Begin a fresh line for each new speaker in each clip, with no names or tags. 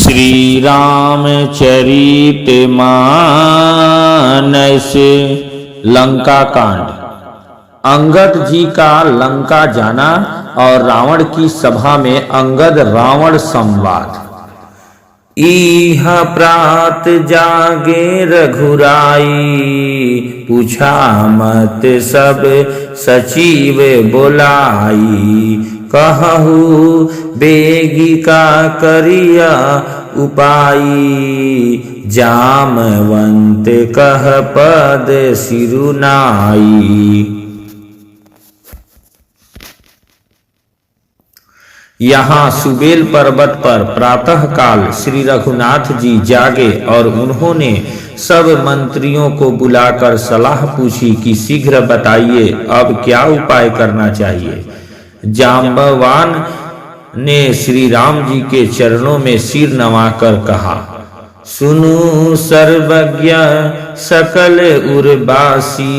श्री रामचरितमानस लंका कांड। अंगद जी का लंका जाना और रावण की सभा में अंगद रावण संवाद। इह प्रात जागे रघुराई, पूछा मत सब सचिव बोलाई। कहु बेगी का करिया उपाई, जामवंत कह पद सिरुनाई। यहाँ सुबेल पर्वत पर प्रातः काल श्री रघुनाथ जी जागे और उन्होंने सब मंत्रियों को बुलाकर सलाह पूछी कि शीघ्र बताइए अब क्या उपाय करना चाहिए। जाम्बवान ने श्री राम जी के चरणों में सिर नवाकर कहा, सुनु सर्वज्ञ सकल उर्वासी,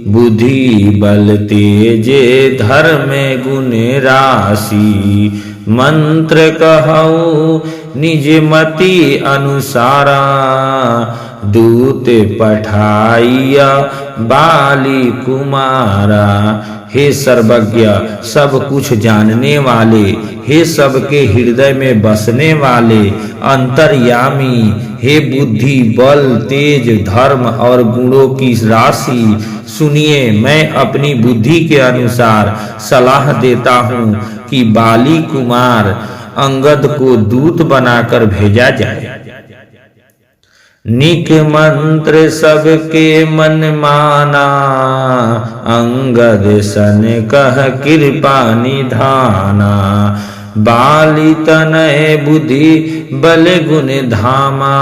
बुद्धि बल तेज धर्म गुण राशि। मंत्र कहूँ निज मति अनुसारा, दूत पठाइया बाली कुमारा। हे सर्वज्ञ सब कुछ जानने वाले, हे सबके हृदय में बसने वाले, अंतर्यामी, हे बुद्धि बल तेज धर्म और गुणों की राशि, सुनिए मैं अपनी बुद्धि के अनुसार सलाह देता हूँ कि बाली कुमार अंगद को दूत बनाकर भेजा जाए। निक मंत्र सबके मन माना, अंगद सन कह कृपा निधाना। बाली तनय बुद्धि बल गुण धामा,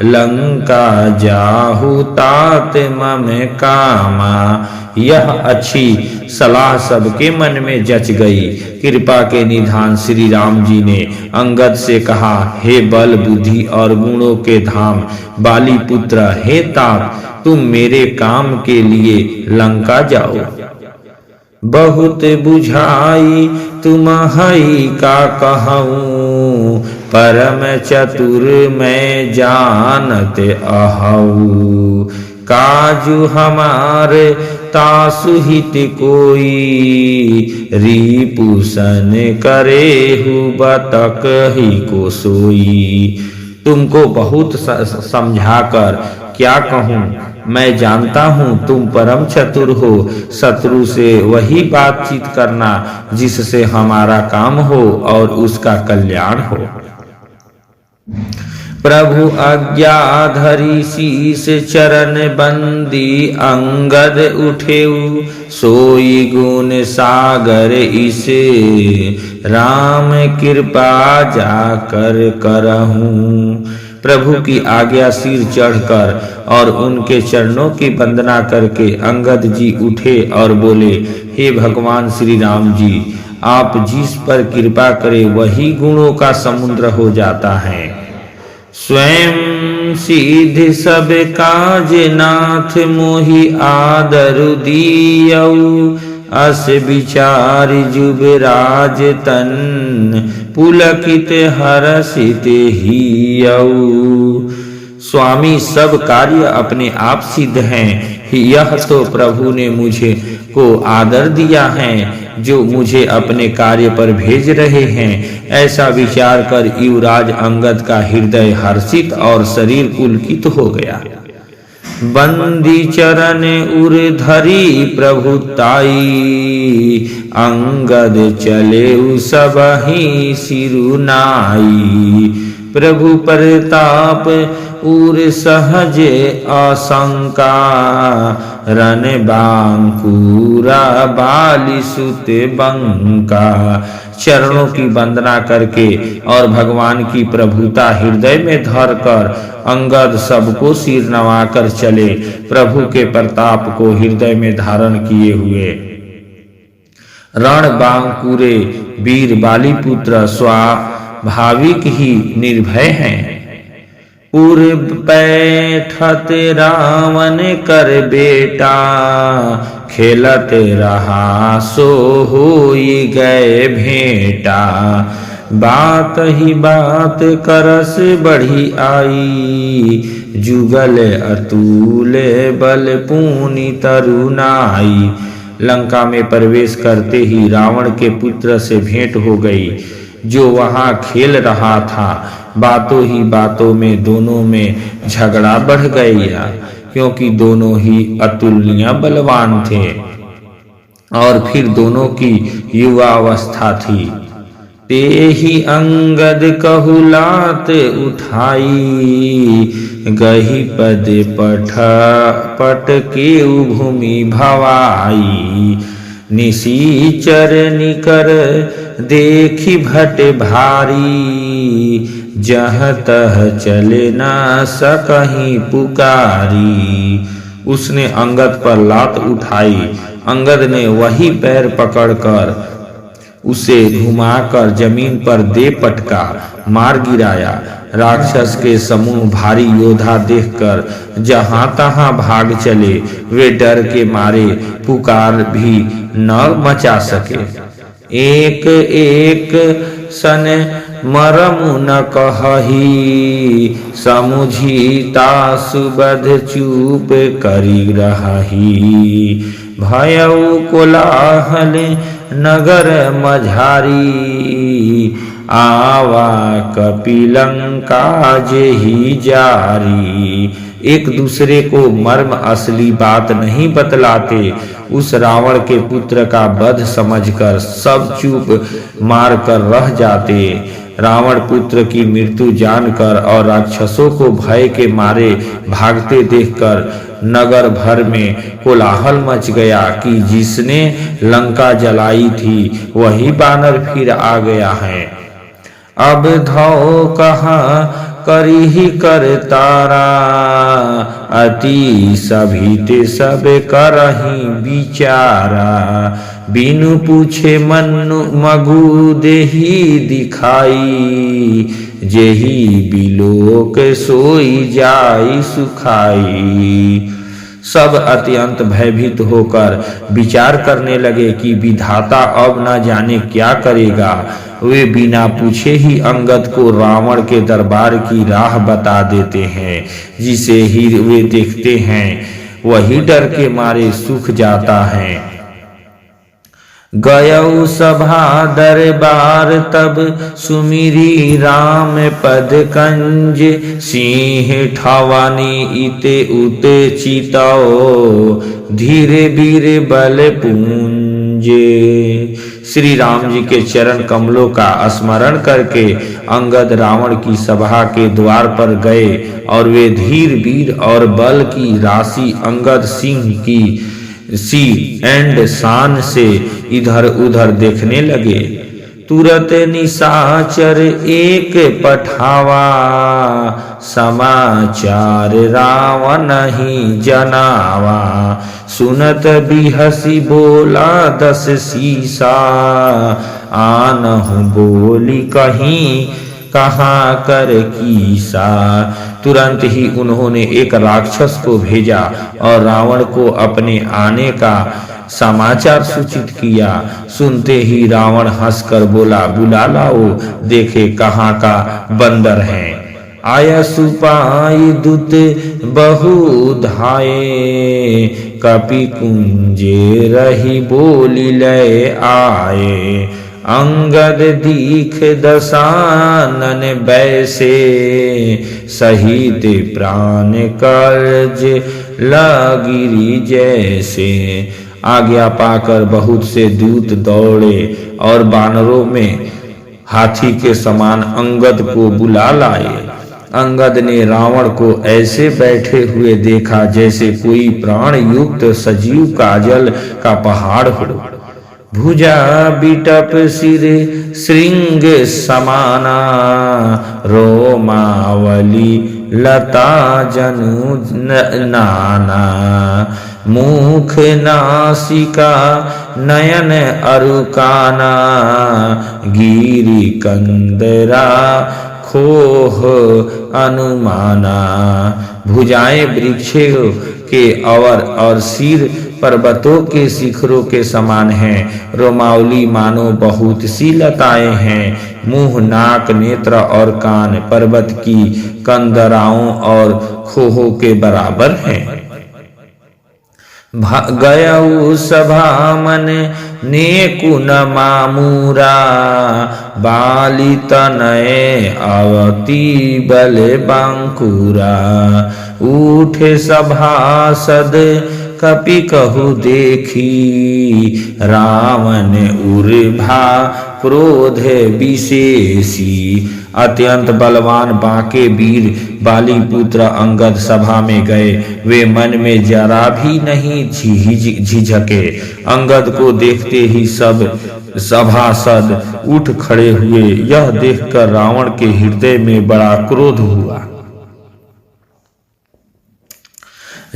लंका जाहु तात मम कामा। यह अच्छी सलाह सबके मन में जच गई। कृपा के निधान श्री राम जी ने अंगद से कहा, हे बल बुद्धि और गुणों के धाम बाली पुत्र, हे तात तुम मेरे काम के लिए लंका जाओ। बहुत बुझाई तुम हई का कहूँ, परम चतुर मैं जानत अहऊ। काजू हमारे तासु हित कोई, रिपुसन करे हु बतक ही को सोई। तुमको बहुत समझाकर क्या कहूँ, मैं जानता हूँ तुम परम चतुर हो। शत्रु से वही बातचीत करना जिससे हमारा काम हो और उसका कल्याण हो। प्रभु आज्ञा धरी शीस चरण बंदी, अंगद उठेऊ सोई गुण सागर इसे। राम कृपा जाकर करहूँ। प्रभु की आज्ञा सिर चढ़कर और उनके चरणों की वंदना करके अंगद जी उठे और बोले, हे भगवान श्री राम जी, आप जिस पर कृपा करे वही गुणों का समुद्र हो जाता है। स्वयं सिद्ध सब काज नाथ मोहि आदर दियऊ। अस विचार जुबराज तन, पुलकित हरषित हियऊ। स्वामी सब कार्य अपने आप सिद्ध हैं। यह तो प्रभु ने मुझे को आदर दिया है जो मुझे अपने कार्य पर भेज रहे हैं। ऐसा विचार कर युवराज अंगद का हृदय हर्षित और शरीर पुलकित हो गया। बंदी चरण उर धरी प्रभुताई, अंगद चले सबहि सिरुनाई। प्रभु प्रताप उर सहज आशंका, रन बांकुरा बाली सुत बंका। चरणों की वंदना करके और भगवान की प्रभुता हृदय में धरकर अंगद सबको सिर नवाकर चले, प्रभु के प्रताप को हृदय में धारण किए हुए। रण बांकुरे वीर बाली पुत्र स्वाभाविक ही निर्भय हैं। पूर्व बैठत रावण कर बेटा, खेलत रहा सो होई गए भेंटा। बात ही बात करस बढ़ी आई, जुगल अतुल बल पूनि तरुनाई। लंका में प्रवेश करते ही रावण के पुत्र से भेंट हो गई, जो वहां खेल रहा था। बातों ही बातों में दोनों में झगड़ा बढ़ गया, क्योंकि दोनों ही अतुलनीय बलवान थे और फिर दोनों की युवा अवस्था थी। ते ही अंगद कहुलात उठाई, गही पद पट के भूमि भवाई। निशीचर निकर देखी भट भारी, जह तह चले न सकहीं पुकारी। उसने अंगद पर लात उठाई। अंगद ने वही पैर पकड़कर उसे घुमाकर जमीन पर दे पटका, मार गिराया। राक्षस के समूह भारी योद्धा देखकर जहां तहां भाग चले। वे डर के मारे पुकार भी न मचा सके। एक एक सन मरमु न कहही, समुझी तासुबध चूप करी रही। भयउ कोलाहल नगर मझारी, आवा कपिलंका जेहि जारी। एक दूसरे को मर्म असली बात नहीं बतलाते। उस रावण के पुत्र का वध समझकर सब चुप मार कर रह जाते। रावण पुत्र की मृत्यु जानकर और राक्षसों को भय के मारे भागते देखकर नगर भर में कोलाहल मच गया कि जिसने लंका जलाई थी वही बानर फिर आ गया है। अब धौ कहाँ करी ही कर तारा, अति सभी सब करही बिचारा। बिनु पूछे मनु मगु देही दिखाई, जेही बिलोक सोई जाई सुखाई। सब अत्यंत भयभीत होकर विचार करने लगे कि विधाता अब न जाने क्या करेगा। वे बिना पूछे ही अंगद को रावण के दरबार की राह बता देते हैं। जिसे ही वे देखते हैं वही डर के मारे सूख जाता है। गयौ सभा दरबार तब सुमिरी राम पद कंज, सिंह ठवानी इते उते चितौ, धीरे धीरे बल पूंजे। श्री राम जी के चरण कमलों का स्मरण करके अंगद रावण की सभा के द्वार पर गए और वे धीर वीर और बल की राशि अंगद सिंह की सी एंड शान से इधर उधर देखने लगे। तुरत निशाचर एक पठावा, समाचार रावण ही जनावा। सुनत बिहसी बोला दस सीसा, आनहु बोली कहीं कहाँ कर कीसा। तुरंत ही उन्होंने एक राक्षस को भेजा और रावण को अपने आने का समाचार सूचित किया। सुनते ही रावण हंसकर बोला, बुला लाओ, देखे कहाँ का बंदर है। आया सुपाई दूत बहु धाये, कपि कुंजे रही बोली लय आए। अंगद दीख दसानन बैसे, सहित प्राण कर्ज लागिरी जैसे। आज्ञा पाकर बहुत से दूत दौड़े और बानरों में हाथी के समान अंगद को बुला लाए। अंगद ने रावण को ऐसे बैठे हुए देखा जैसे कोई प्राण युक्त सजीव काजल का पहाड़ हो। भुजा बिटप सिर श्रृंग समाना, रोमावली लता जनु नाना। मुख नासिका नयन अरुकाना, गिरी कंदरा खोह अनुमाना। भुजाएं वृक्ष के और सिर पर्वतों के शिखरों के समान है। रोमावली मानो बहुत सी लताएं हैं। मुंह, नाक, नेत्र और कान पर्वत की कंदराओं और खोहों के बराबर हैं। गयऊ सभा मन नेकुन मामूरा, बाली तनय अवती बल बांकुरा। उठे सभासद कपि कहु देखी, रावण उर्भा क्रोध विशेषी। अत्यंत बलवान बांके वीर बाली पुत्र अंगद सभा में गए। वे मन में जरा भी नहीं झिझके। अंगद को देखते ही सब सभासद उठ खड़े हुए। यह देखकर रावण के हृदय में बड़ा क्रोध हुआ।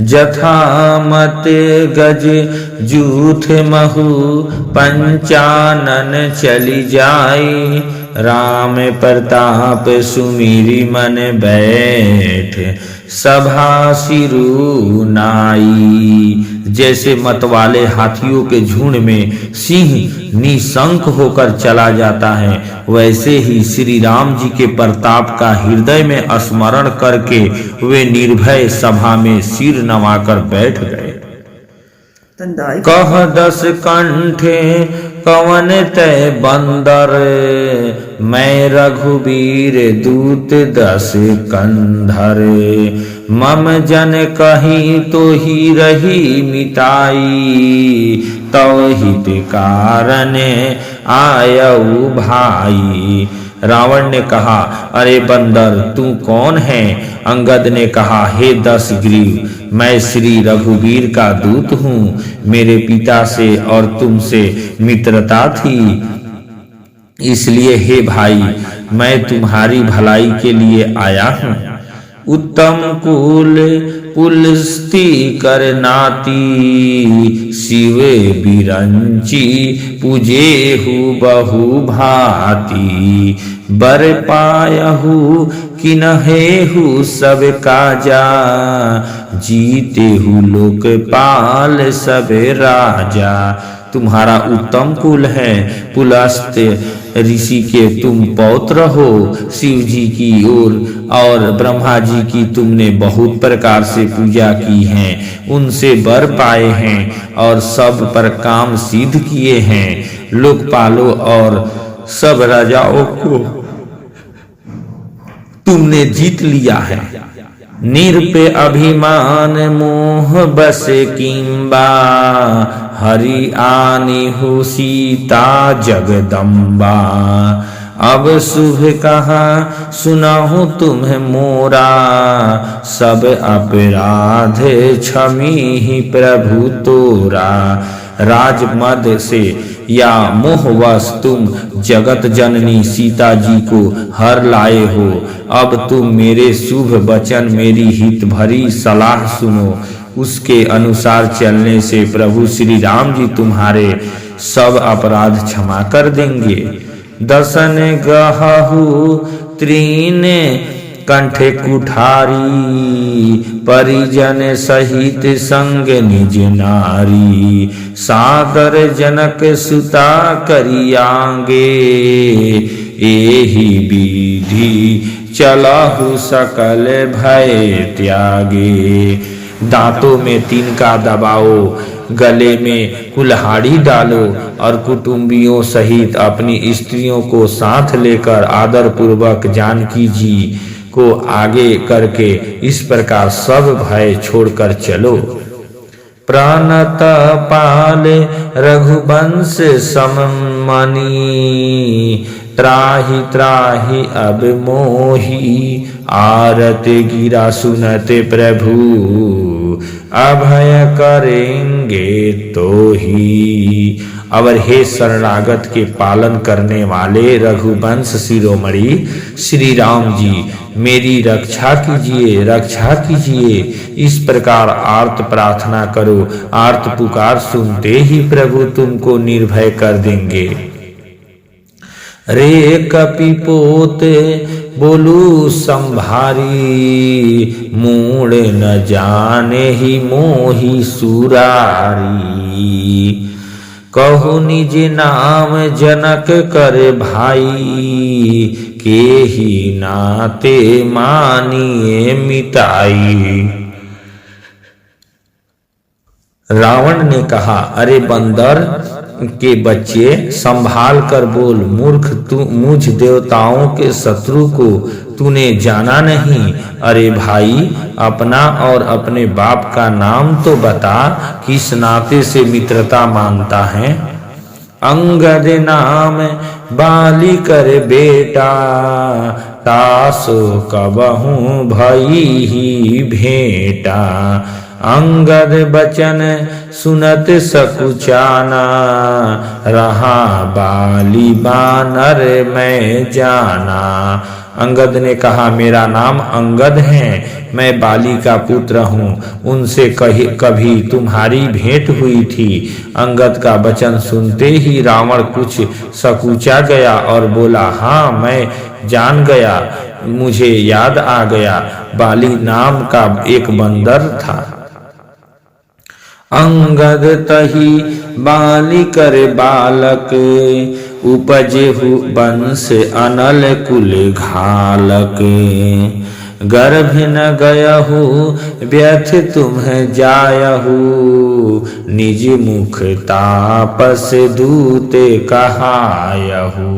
जथामत गज जूथ महु पंचानन चली जाई, राम प्रताप सुमिरी मन बैठ सभा सिरु नाई। जैसे मतवाले हाथियों के झुंड में सिंह निशंक होकर चला जाता है, वैसे ही श्री राम जी के प्रताप का हृदय में स्मरण करके वे निर्भय सभा में सिर नवाकर बैठ गए। कह दस कंठे कवन तय बंदर, मैं रघुबीर दूत दस कंधर। मम जन कही तो ही रही मिताई, तव हित कारण आयऊ भाई। रावण ने कहा, अरे बंदर तू कौन है? अंगद ने कहा, हे दशग्रीव, मैं श्री रघुवीर का दूत हूँ। मेरे पिता से और तुमसे मित्रता थी, इसलिए हे भाई मैं तुम्हारी भलाई के लिए आया हूँ। उत्तम कुल पुलस्ती कर नाती, शिवे बिरंची पूजेहु बहु भांति। बर पायहु किन्हेहु सब काजा, जीतेहु लोकपाल सब राजा। तुम्हारा उत्तम कुल है, पुलस्त ऋषि के तुम पौत्र हो। शिव जी की और ब्रह्मा जी की तुमने बहुत प्रकार से पूजा की है, उनसे वर पाए हैं और सब पर काम सिद्ध किए हैं। लोकपालों और सब राजाओं को तुमने जीत लिया है। निरपे अभिमान मोह बस किंबा, हरि आनी हो सीता जगदम्बा। अब शुभ कहा सुनाहु तुम्हें मोरा, सब अपराध क्षमी प्रभु तोरा। राजमद से या मोहवश तुम जगत जननी सीता जी को हर लाए हो। अब तुम मेरे शुभ वचन, मेरी हित भरी सलाह सुनो। उसके अनुसार चलने से प्रभु श्री राम जी तुम्हारे सब अपराध क्षमा कर देंगे। दसन गहु त्रीन कंठे कुठारी, परिजन सहित संग निज नारी। सादर जनक सुता करियांगे, एहि विधि चलहु सकल भय त्यागे। दांतों में तिनका दबाओ, गले में कुल्हाड़ी डालो और कुटुंबियों सहित अपनी स्त्रियों को साथ लेकर आदर पूर्वक जानकी जी को आगे करके इस प्रकार सब भय छोड़कर चलो। प्राणत पाल रघुवंश सममनि, त्राहि त्राहि अब मोही। आरत गिरा सुनत प्रभु, अभय करेंगे तो ही। अवर हे शरणागत के पालन करने वाले रघुवंश शिरोमणि श्री राम जी, मेरी रक्षा कीजिए, रक्षा कीजिए। इस प्रकार आर्त प्रार्थना करो, आर्त पुकार सुनते ही प्रभु तुमको निर्भय कर देंगे। रे कपिपोत बोलू संभारी, मूड न जाने ही मोही सुरारी। कहु निज नाम जनक कर भाई, के ही नाते मानिए मिताई। रावण ने कहा, अरे बंदर के बच्चे, संभाल कर बोल। मूर्ख, तू मुझ देवताओं के शत्रु को तूने जाना नहीं। अरे भाई, अपना और अपने बाप का नाम तो बता, किस नाते से मित्रता मानता है। अंगद नाम बाली कर बेटा, तासो कबहू भई ही भेटा। अंगद बचन सुनत सकुचाना, रहा बाली बानर मैं जाना। अंगद ने कहा, मेरा नाम अंगद है, मैं बाली का पुत्र हूँ, उनसे कभी तुम्हारी भेंट हुई थी। अंगद का वचन सुनते ही रावण कुछ सकुचा गया और बोला, हाँ मैं जान गया, मुझे याद आ गया, बाली नाम का एक बंदर था। अंगद तही बाली कर बालक, उपजेहु वंश अनल कुल घालक। गर्भ न गयहु व्यथ तुम्ह जायहु, निज मुख तापस दूते कहायहु।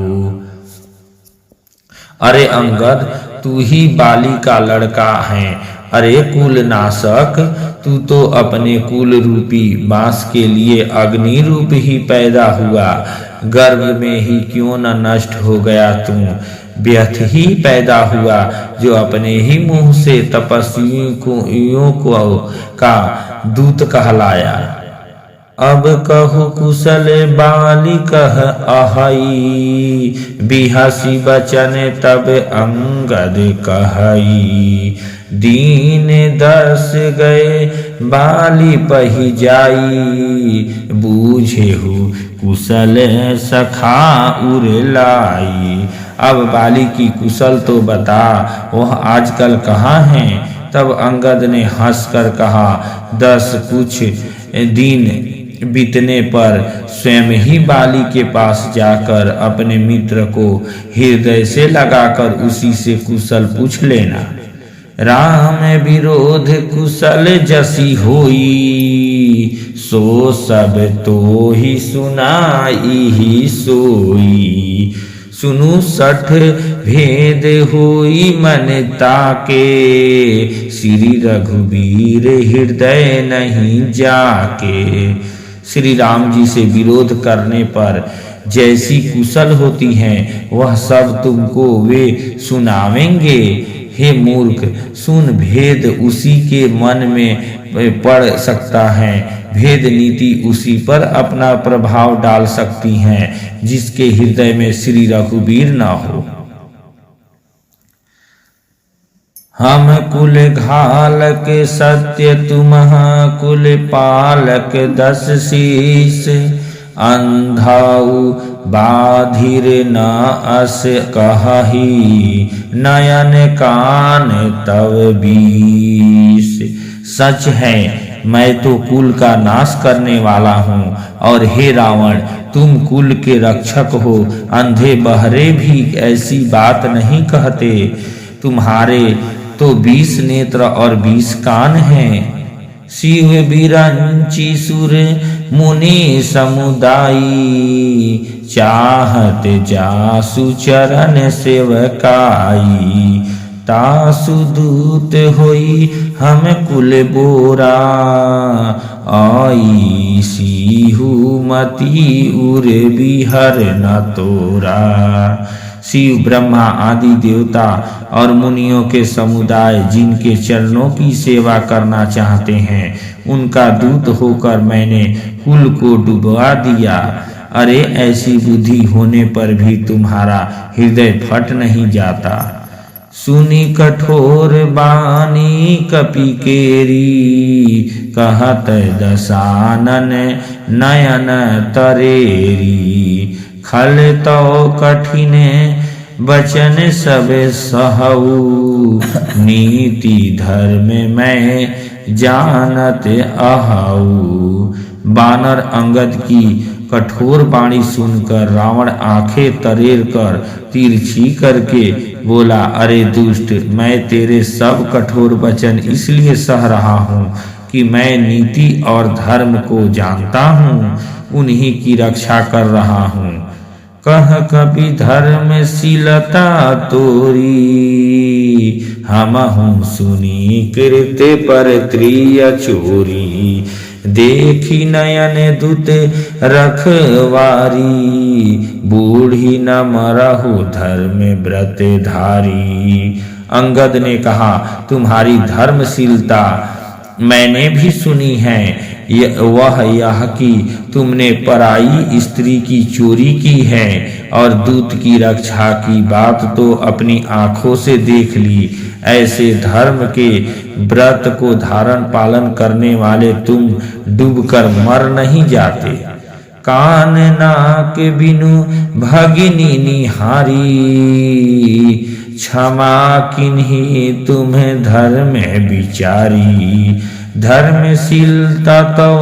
अरे अंगद, तू ही बाली का लड़का है। अरे कुल नाशक, तू तो अपने कुल रूपी बांस के लिए अग्नि रूप ही पैदा हुआ, गर्भ में ही क्यों न नष्ट हो गया तू। व्यर्थ ही पैदा हुआ जो अपने ही मुंह से तपस्वियों को का दूत कहलाया। अब कहु कुशल बाली कह अहई, बिहसी बचन तब अंगद कहई। दीन दस गए बाली पही जाई, बूझेहु कुशल सखा उर लाई। अब बाली की कुशल तो बता, वह आजकल कहाँ है। तब अंगद ने हंसकर कहा, 10 कुछ दिन बीतने पर स्वयं ही बाली के पास जाकर अपने मित्र को हृदय से लगाकर उसी से कुशल पूछ लेना। राम विरोध कुशल जसी होई, सो सब तो ही सुनाई ही सोई। सुनु 60 भेद होई मन ताके, श्री रघुबीर हृदय नहीं जाके। श्री राम जी से विरोध करने पर जैसी कुशल होती हैं, वह सब तुमको वे सुनावेंगे। हे मूर्ख, सुन, भेद उसी के मन में पड़ सकता है, भेद नीति उसी पर अपना प्रभाव डाल सकती हैं जिसके हृदय में श्री रघुबीर न हो। हम कुल घालक सत्य तुम्हा कुल पालक 10 शीस, अंधाऊ बाधिर न अस कहही, नयन कान तव 20। सच है, मैं तो कुल का नाश करने वाला हूँ, और हे रावण, तुम कुल के रक्षक हो। अंधे बहरे भी ऐसी बात नहीं कहते। तुम्हारे तो 20 नेत्र और 20 कान हैं। शिव बिरंची सुर मुनि समुदायी, चाहत जासु चरण सेवकाई। तासु दूत होई हम कुल बोरा, आई सीहु मती उर बिहर न तोरा। शिव, ब्रह्मा आदि देवता और मुनियों के समुदाय जिनके चरणों की सेवा करना चाहते हैं, उनका दूत होकर मैंने कुल को डुबा दिया। अरे ऐसी बुद्धि होने पर भी तुम्हारा हृदय फट नहीं जाता। सुनी कठोर बानी कपि केरी, कहत दशानन नयन तरेरी। खल तो कठिन वचन सब सहऊ, नीति धर्म मैं जानत अहाऊ। बानर अंगद की कठोर वाणी सुनकर रावण आंखें तरेर कर तिरछी करके बोला, अरे दुष्ट, मैं तेरे सब कठोर वचन इसलिए सह रहा हूँ कि मैं नीति और धर्म को जानता हूँ, उन्हीं की रक्षा कर रहा हूँ। कह कपि धर्मशीलता तोरी, हमहु सुनी कृत्य पर त्रिय चोरी। देखी नयन दुत रखवारी, बूढ़ी न मरहु धर्म व्रत धारी। अंगद ने कहा, तुम्हारी धर्मशीलता मैंने भी सुनी है, वह यह कि तुमने पराई स्त्री की चोरी की है और दूत की रक्षा की बात तो अपनी आंखों से देख ली। ऐसे धर्म के व्रत को धारण पालन करने वाले तुम डूबकर मर नहीं जाते। कान नाक बिनु भगिनी निहारी, क्षमा किन्हीं तुम्हें धर्म विचारी। धर्मशीलता तव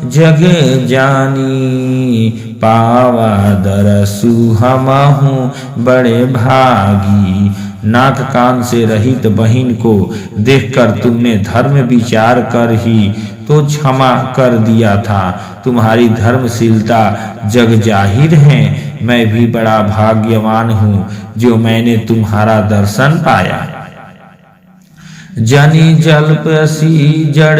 जग जानी, पावा दरसु हमहु बड़े भागी। नाक कान से रहित बहिन को देखकर तुमने धर्म विचार कर ही तो क्षमा कर दिया था। तुम्हारी धर्मशीलता जग जाहिर है। मैं भी बड़ा भाग्यवान हूँ जो मैंने तुम्हारा दर्शन पाया। जनि जल्पसी जड़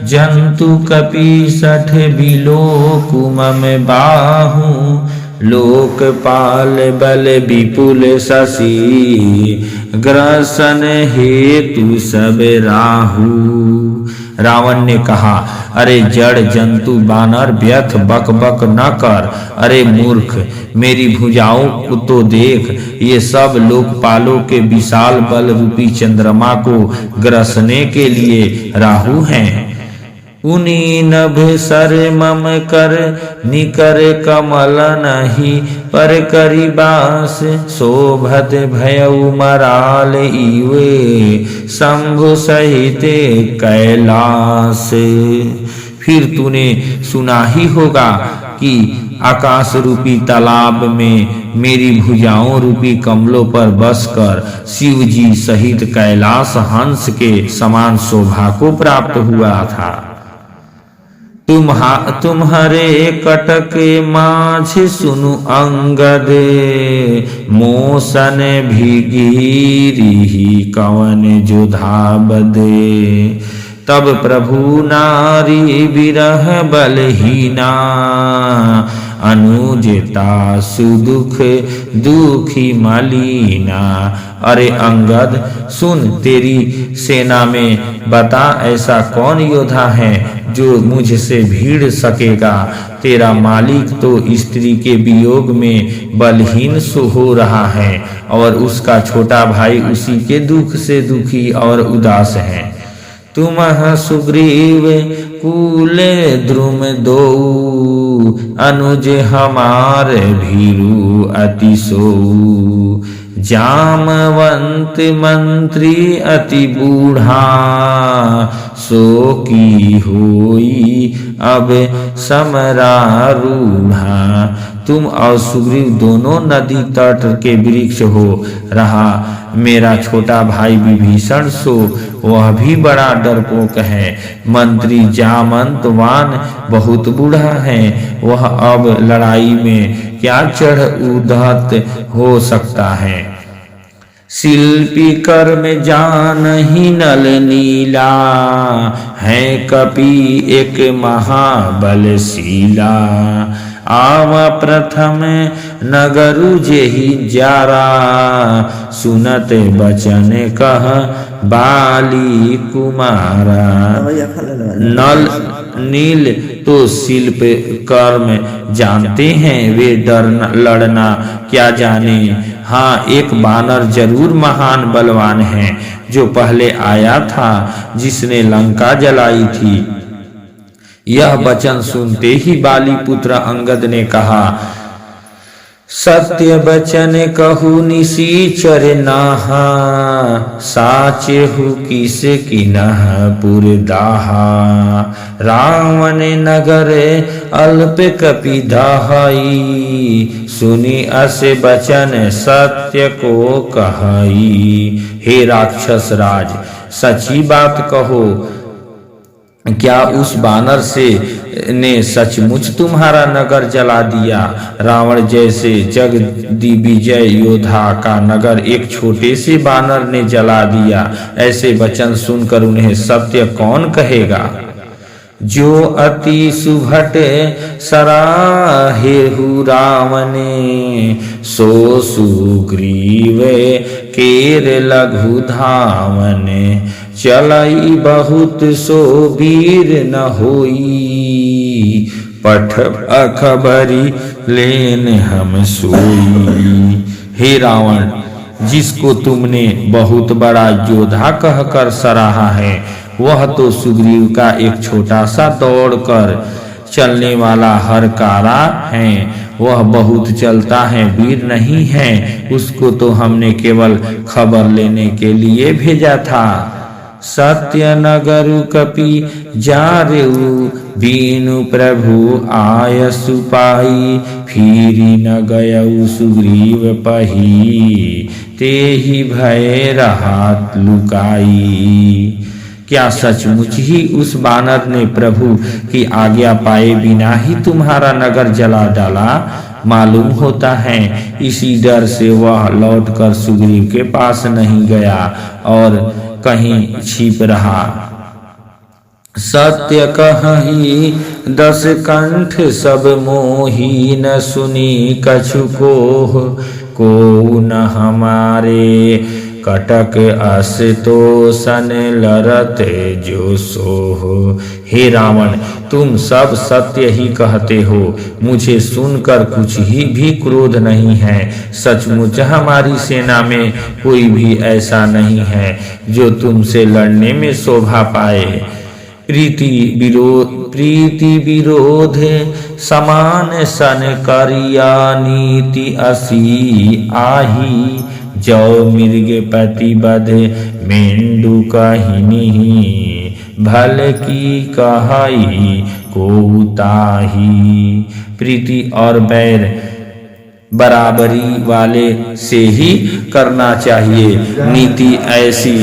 जंतु कपि सठ बिलो कुमम बाहु, लोकपाल बल विपुल शशि, ग्रसन हेतु सब राहु। रावण ने कहा, अरे जड़ जंतु बानर, व्यर्थ बक बक न कर। अरे मूर्ख, मेरी भुजाओं को तो देख, ये सब लोकपालों के विशाल बल रूपी चंद्रमा को ग्रसने के लिए राहु हैं। उनी नभ सर मम कर निकर कमल नहीं, पर करी बास शोभत भयउ मराल इवे, शंभु सहित कैलाश। फिर तूने सुना ही होगा कि आकाश रूपी तालाब में मेरी भुजाओं रूपी कमलों पर बसकर शिव जी सहित कैलाश हंस के समान शोभा को प्राप्त हुआ था। तुम्हारे कटक माझ सुनु अंगद, मोसन भीगिरी कवन जुधा बदे। तब प्रभु नारी विरह बलहीना, अनुजता सुदुख दुखी मलीना। अरे अंगद सुन, तेरी सेना में बता ऐसा कौन योद्धा है जो मुझसे भिड़ सकेगा। तेरा मालिक तो स्त्री के वियोग में बलहीन सो हो रहा है और उसका छोटा भाई उसी के दुख से दुखी और उदास है। तुमह सुग्रीव कुल द्रुम दो, अनुज हमार भीरु अति सो। जामवंत मंत्री अति बूढ़ा, सो की होई अब समरारूढ़ा। तुम और सुग्रीव दोनों नदी तट के वृक्ष हो रहा। मेरा छोटा भाई विभीषण सो, वह भी बड़ा डरपोक है। मंत्री जामंतवान बहुत बूढ़ा है, वह अब लड़ाई में क्या चढ़ उधत हो सकता है। शिल्पी कर्म जानहि नल नीला, है कपि एक महाबलशीला। आव प्रथम नगरु जेहि जारा, सुनत बचन कह बाली कुमारा। नल नील तो शिल्प कर्म जानते हैं, वे डर लड़ना क्या जाने। हाँ, एक बानर जरूर महान बलवान है जो पहले आया था, जिसने लंका जलाई थी। यह वचन सुनते ही बाली पुत्र अंगद ने कहा, सत्य बचन कहु निसीचर नाहा, साचे हु किस किनह पुर दाहा। रावण नगर अल्प कपि दाहाई, सुनी अस बचन सत्य को कहाई। हे राक्षस राज, सच्ची बात कहो, क्या उस बानर से ने सचमुच तुम्हारा नगर जला दिया? रावण जैसे जगदिग्विजय योद्धा का नगर एक छोटे से बानर ने जला दिया। ऐसे वचन सुनकर उन्हें सत्य कौन कहेगा? जो अति सुभट सराहेहु रावने, सो सुग्रीव केर लघु धावने। चलाई बहुत सो वीर न होई, पठ अखबरी लेन हम सोई। हे रावण, जिसको तुमने बहुत बड़ा योद्धा कहकर सराहा है, वह तो सुग्रीव का एक छोटा सा दौड़कर चलने वाला हरकारा है। वह बहुत चलता है, वीर नहीं है। उसको तो हमने केवल खबर लेने के लिए भेजा था। सत्य नगरु कपि जारेउ, बीनु प्रभु आयसु पाई। फिरी न गयउ सुग्रीव पही, तेहि भय रहात लुकाई। क्या सचमुच ही उस बानर ने प्रभु की आज्ञा पाए बिना ही तुम्हारा नगर जला डाला? मालूम होता है इसी डर से वह लौटकर सुग्रीव के पास नहीं गया और कहीं छिप रहा। सत्य कहि 10 कंठ सब मोही, न सुनी कछु को न हमारे। कटक असतोषन लरते जो सोह। हे रावण, तुम सब सत्य ही कहते हो, मुझे सुनकर कुछ ही भी क्रोध नहीं है। सचमुच हमारी सेना में कोई भी ऐसा नहीं है जो तुमसे लड़ने में शोभा पाए। प्रीति विरोध समान सन करिया, नीति असी आही। जो मृग प्रतिबद्ध मेंढु कहिनी, भल की कहाई को ताही। प्रीति और बैर बराबरी वाले से ही करना चाहिए। नीति ऐसी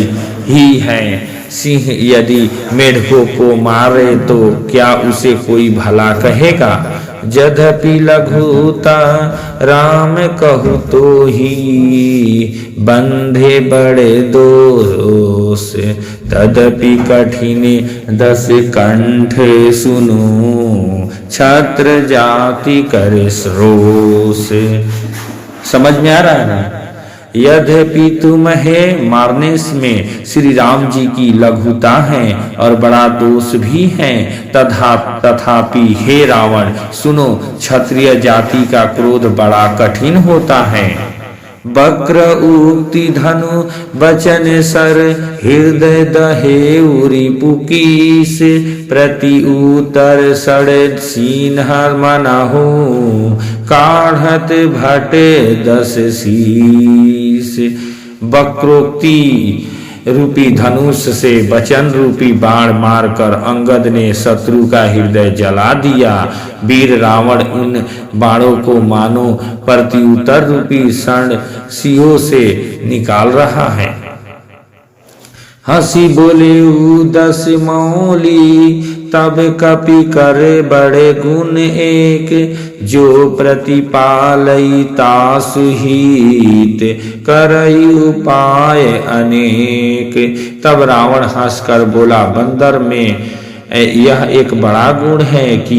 ही है, सिंह यदि मेढकों को मारे तो क्या उसे कोई भला कहेगा? यद्यपि लघुता राम कहु तो ही, बंधे बड़े दोष। तदपि कठिन 10 कंठ सुनो, छत्र जाति करे रोष। समझ में आ रहा है ना? यद्यपि तुम्हें मारने में श्री राम जी की लघुता है और बड़ा दोष भी है, तथापि हे रावण सुनो, क्षत्रिय जाति का क्रोध बड़ा कठिन होता है। वक्र उक्ति धनु वचन सर, हृदय दहे उरी पुकीस। प्रति उत्तर सड़ सीन मनाहु, काढ़त भटे 10 शीस। वक्रोक्ति रूपी धनुष से वचन रूपी बाण मारकर अंगद ने शत्रु का हृदय जला दिया। वीर रावण उन बाणों को मानो प्रत्युत्तर रूपी शर्ण सियों से निकाल रहा है। हंसी बोले 10 मौली, तब कपि करे बड़े गुण एक। जो प्रतिपालई तासु हित, करई उपाय अनेक। तब रावण हंसकर बोला, बंदर में यह एक बड़ा गुण है कि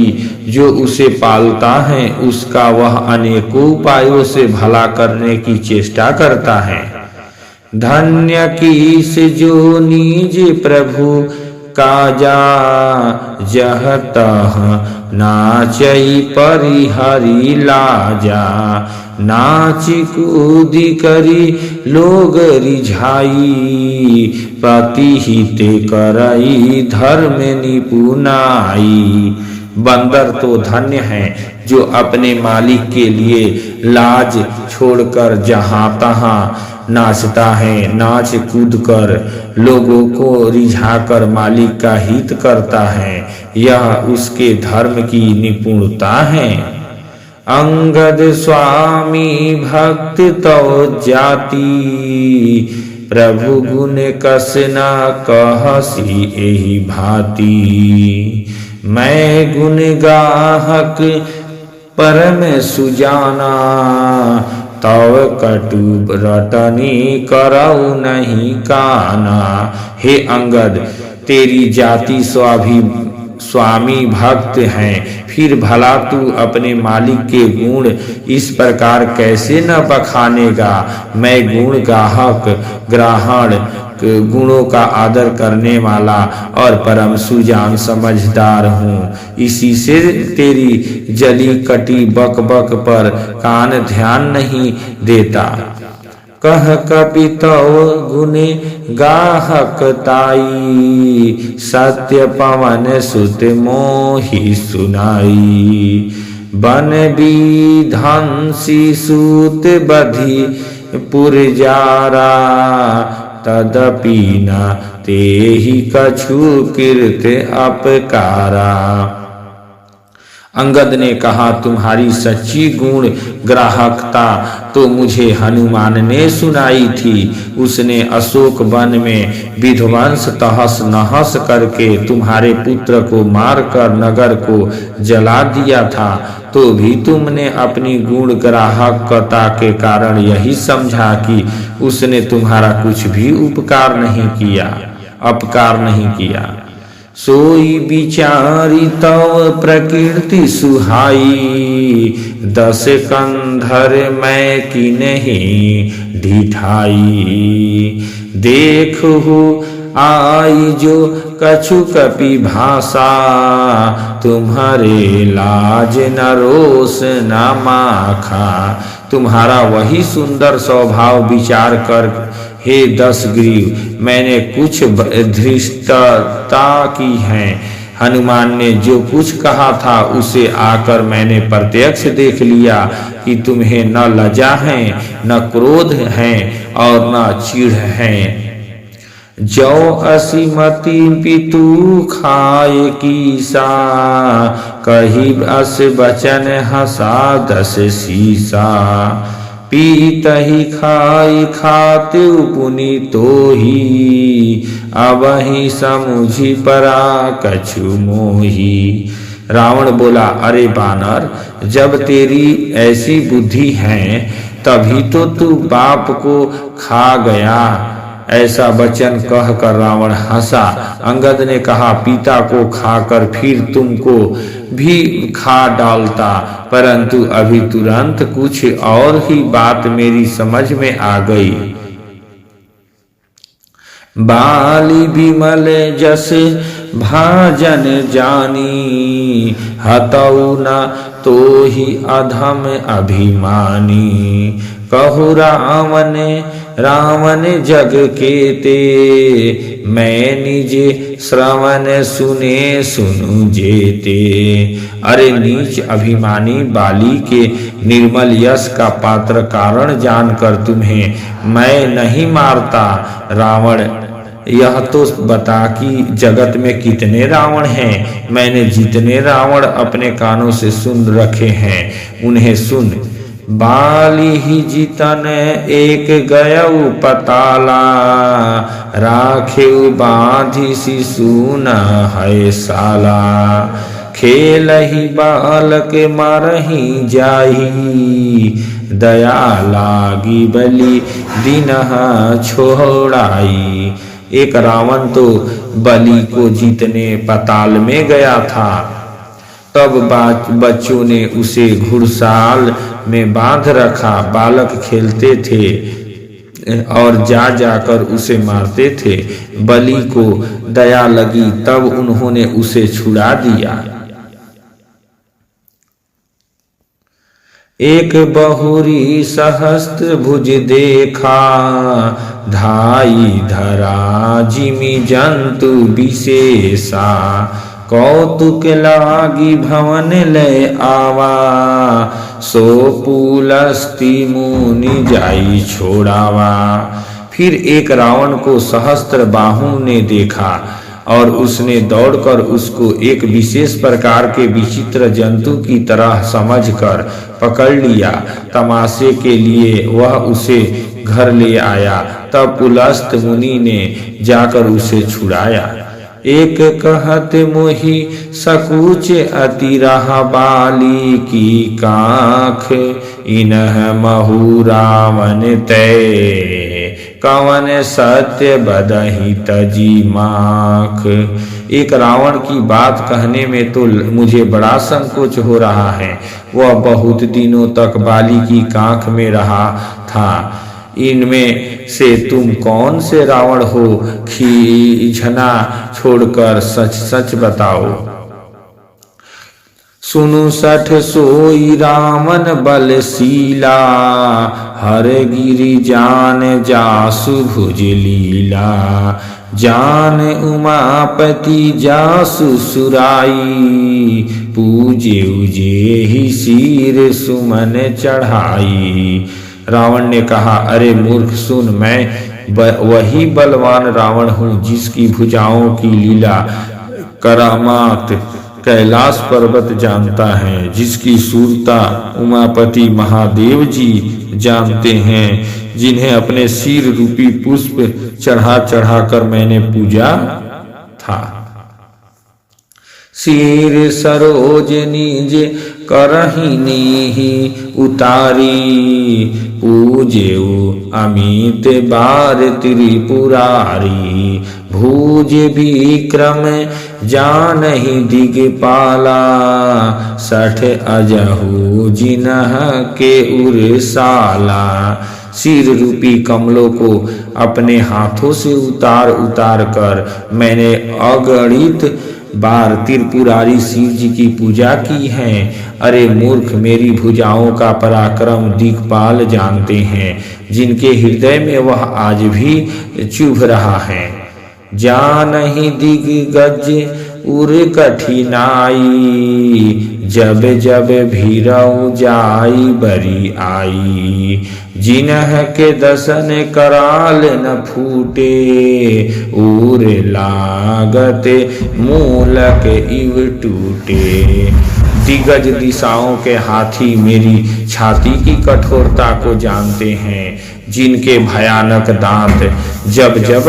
जो उसे पालता है उसका वह अनेकों उपायों से भला करने की चेष्टा करता है। धन्य कीस जो निज प्रभु काजा, जह तह नाचई परिहरि लाजा। नाची कूदी करी लोग रिझाई, प्रतिहित करई धर्म निपुनाई। बंदर तो धन्य है जो अपने मालिक के लिए लाज छोड़कर जहाँ तहाँ नाचता है, नाच कूद कर लोगों को रिझाकर मालिक का हित करता है, यह उसके धर्म की निपुणता है। अंगद स्वामी भक्त तो जाति, प्रभु गुण कस न कहसी एहि भांति। मैं गुण गाहक परम सुजाना, तव कटु रटनी करऊ नहीं काना। हे अंगद, तेरी जाति स्वामी भक्त हैं, फिर भला तू अपने मालिक के गुण इस प्रकार कैसे न बखानेगा। मैं गुण गाहक, ग्रहण गुणों का आदर करने वाला और परम सुजान समझदार हूँ। इसी से तेरी जली कटी बक बक पर कान ध्यान नहीं देता। कह कपितव गुने गाहक ताई, सत्य पवन सुत मोहि सुनाई। बन विधंसी सूत बधि पुरजारा, तदपि न तेहि कछु कीर्त अपकारा। अंगद ने कहा, तुम्हारी सच्ची गुण ग्राहकता तो मुझे हनुमान ने सुनाई थी। उसने अशोक वन में विध्वंस तहस नहस करके तुम्हारे पुत्र को मारकर नगर को जला दिया था, तो भी तुमने अपनी गुण ग्राहकता के कारण यही समझा कि उसने तुम्हारा कुछ भी अपकार नहीं किया। सोई विचारी तव प्रकृति सुहाई, दस कंधर मैं की नहीं ढिठाई। देखो आई जो कछु कपि भाषा, तुम्हारे लाज न रोष न माखा। तुम्हारा वही सुंदर स्वभाव विचार कर हे दशग्रीव, मैंने कुछ धृष्टता की है। हनुमान ने जो कुछ कहा था उसे आकर मैंने प्रत्यक्ष देख लिया कि तुम्हें न लज्जा है, न क्रोध है और न चिढ़ है। जो असीमति पितु खाए कीसा, कही अस बचन हसा दस सीसा। पीतहि खाई खाते पुनि तोही, अबहि समुझि परा कछु मोही। रावण बोला, अरे बानर, जब तेरी ऐसी बुद्धि है तभी तो तू बाप को खा गया। ऐसा वचन कहकर रावण हंसा। अंगद ने कहा, पिता को खाकर फिर तुमको भी खा डालता, परंतु अभी तुरंत कुछ और ही बात मेरी समझ में आ गई। बाली बिमल जस भाजन जानी, हतौ न तो ही अधम अभिमानी। कहु रावण जग केते, मैं निजे श्रवण सुने सुनु जेते। अरे नीच अभिमानी बाली के निर्मल यश का पात्र कारण जानकर तुम्हें मैं नहीं मारता। रावण, यह तो बता कि जगत में कितने रावण हैं। मैंने जितने रावण अपने कानों से सुन रखे हैं उन्हें सुन। बाली ही जितन एक गयऊ पताला, राखेऊ बांधी शिशु न है साला। खेल ही बालक मारही जाही, दया लागी बलि दिनह छोड़ाई। एक रावण तो बलि को जीतने पताल में गया था। तब बच्चों ने उसे घुड़साल में बांध रखा। बालक खेलते थे और जा जाकर उसे मारते थे। बलि को दया लगी तब उन्होंने उसे छुड़ा दिया। एक बहुरी सहस्त्र भुज देखा, धाई धरा जिमि जंतु विशेषा। कौतुक लागी भवन ले आवा, सो पुलस्ती मुनि जाई छोड़ावा। फिर एक रावण को सहस्त्र बाहुओं ने देखा और उसने दौड़कर उसको एक विशेष प्रकार के विचित्र जंतु की तरह समझकर पकड़ लिया। तमाशे के लिए वह उसे घर ले आया। तब पुलस्त मुनि ने जाकर उसे छुड़ाया। एक कहत मोहि सकुच अति रहा बाली की काख, इनह महु रावण तय कवन सत्य बदहि तजी माख। एक रावण की बात कहने में तो मुझे बड़ा संकोच हो रहा है। वह बहुत दिनों तक बाली की काख में रहा था। इनमें से तुम कौन से रावण हो? खींचना छोड़कर सच सच बताओ। सुनु सठ सोई रामन बलशीला, हर गिरि जान जासु भुज लीला। जान उमापति जासु सुराई, पूजे उजे ही सिर सुमन चढ़ाई। रावण ने कहा, अरे मूर्ख सुन, मैं वही बलवान रावण हूँ जिसकी भुजाओं की लीला करामात कैलाश पर्वत जानता है, जिसकी सूरता उमापति महादेव जी जानते हैं, जिन्हें अपने सिर रूपी पुष्प चढ़ा चढ़ा कर मैंने पूजा था। सिर सरोज निज करहि नीहि उतारी, पूजेउ अमित बार त्रिपुरारी। भुज विक्रम जानहि दिगपाला, सठ अजहु जिनह के उरसाला। सिर रूपी कमलों को अपने हाथों से उतार उतार कर मैंने अगणित बार त्रिपुरारी शिव जी की पूजा की है। अरे मूर्ख, मेरी भुजाओं का पराक्रम दिक्पाल जानते हैं, जिनके हृदय में वह आज भी चुभ रहा है। जानहि दिग्गज उर कठिनाई, जब जब भीरऊ जाई बरी आई। जिनह के दसन कराल न फूटे, उर लागत मूलक इव टूटे। दिग्गज दिशाओं के हाथी मेरी छाती की कठोरता को जानते हैं, जिनके भयानक दांत जब जब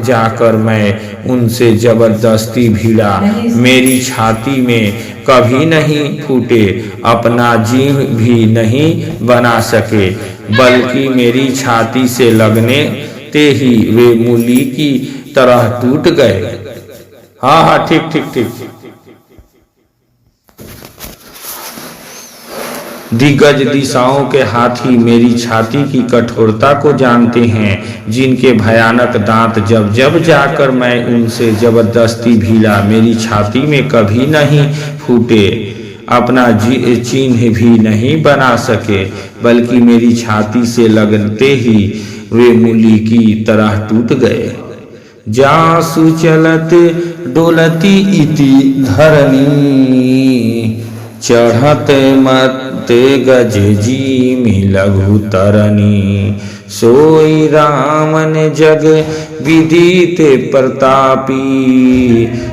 जाकर मैं उनसे जबरदस्ती भिड़ा, मेरी छाती में कभी नहीं फूटे, अपना जीव भी नहीं बना सके, बल्कि मेरी छाती से लगने ते ही वे मूली की तरह टूट गए। हाँ, ठीक ठीक ठीक। दिग्गज दिशाओं के हाथी मेरी छाती की कठोरता को जानते हैं, जिनके भयानक दांत जब जब जाकर मैं उनसे जबरदस्ती भिड़ा, मेरी छाती में कभी नहीं फूटे, अपना चिन्ह भी नहीं बना सके, बल्कि मेरी छाती से लगते ही वे मूली की तरह टूट गए। जासु चलत डोलती इति धरनी, चढ़त मत गज जी में लघु तरनी। सोई रामन जग विदित प्रतापी,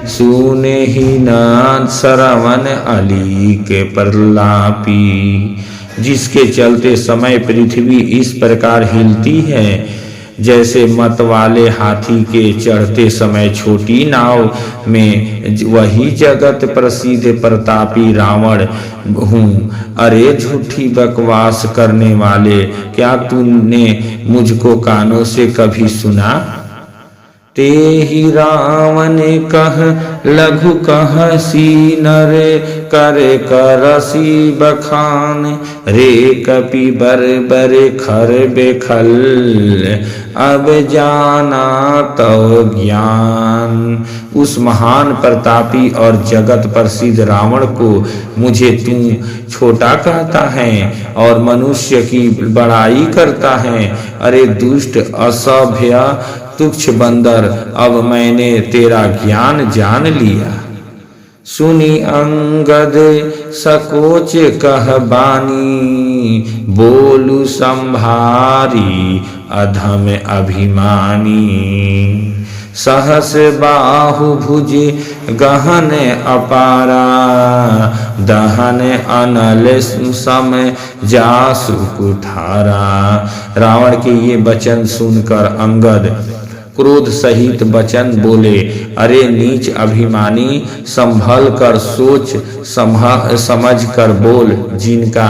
सुने ही नाथ श्रवण अली के प्रलापी। जिसके चलते समय पृथ्वी इस प्रकार हिलती है, जैसे मत वाले हाथी के चढ़ते समय छोटी नाव में, वही जगत प्रसिद्ध प्रतापी रावण हूँ। अरे झूठी बकवास करने वाले, क्या तूने मुझको कानों से कभी सुना? ते ही रावण कह लघु कह सी नर, करे करसी बखान। रे कपि बर बर खर बेखल, अब जाना तो ज्ञान। उस महान प्रतापी और जगत प्रसिद्ध रावण को मुझे तू छोटा कहता है और मनुष्य की बड़ाई करता है। अरे दुष्ट असभ्य तुच्छ बंदर, अब मैंने तेरा ज्ञान जान लिया। सुनी अंगद सकोच कह बानी, बोलू संभारी अधम अभिमानी। सहस बाहु भुज गहन अपारा, दहन अनल सम जासु कुठारा। रावण के ये वचन सुनकर अंगद क्रोध सहित वचन बोले, अरे नीच अभिमानी, संभल कर सोच समझ कर बोल। जिनका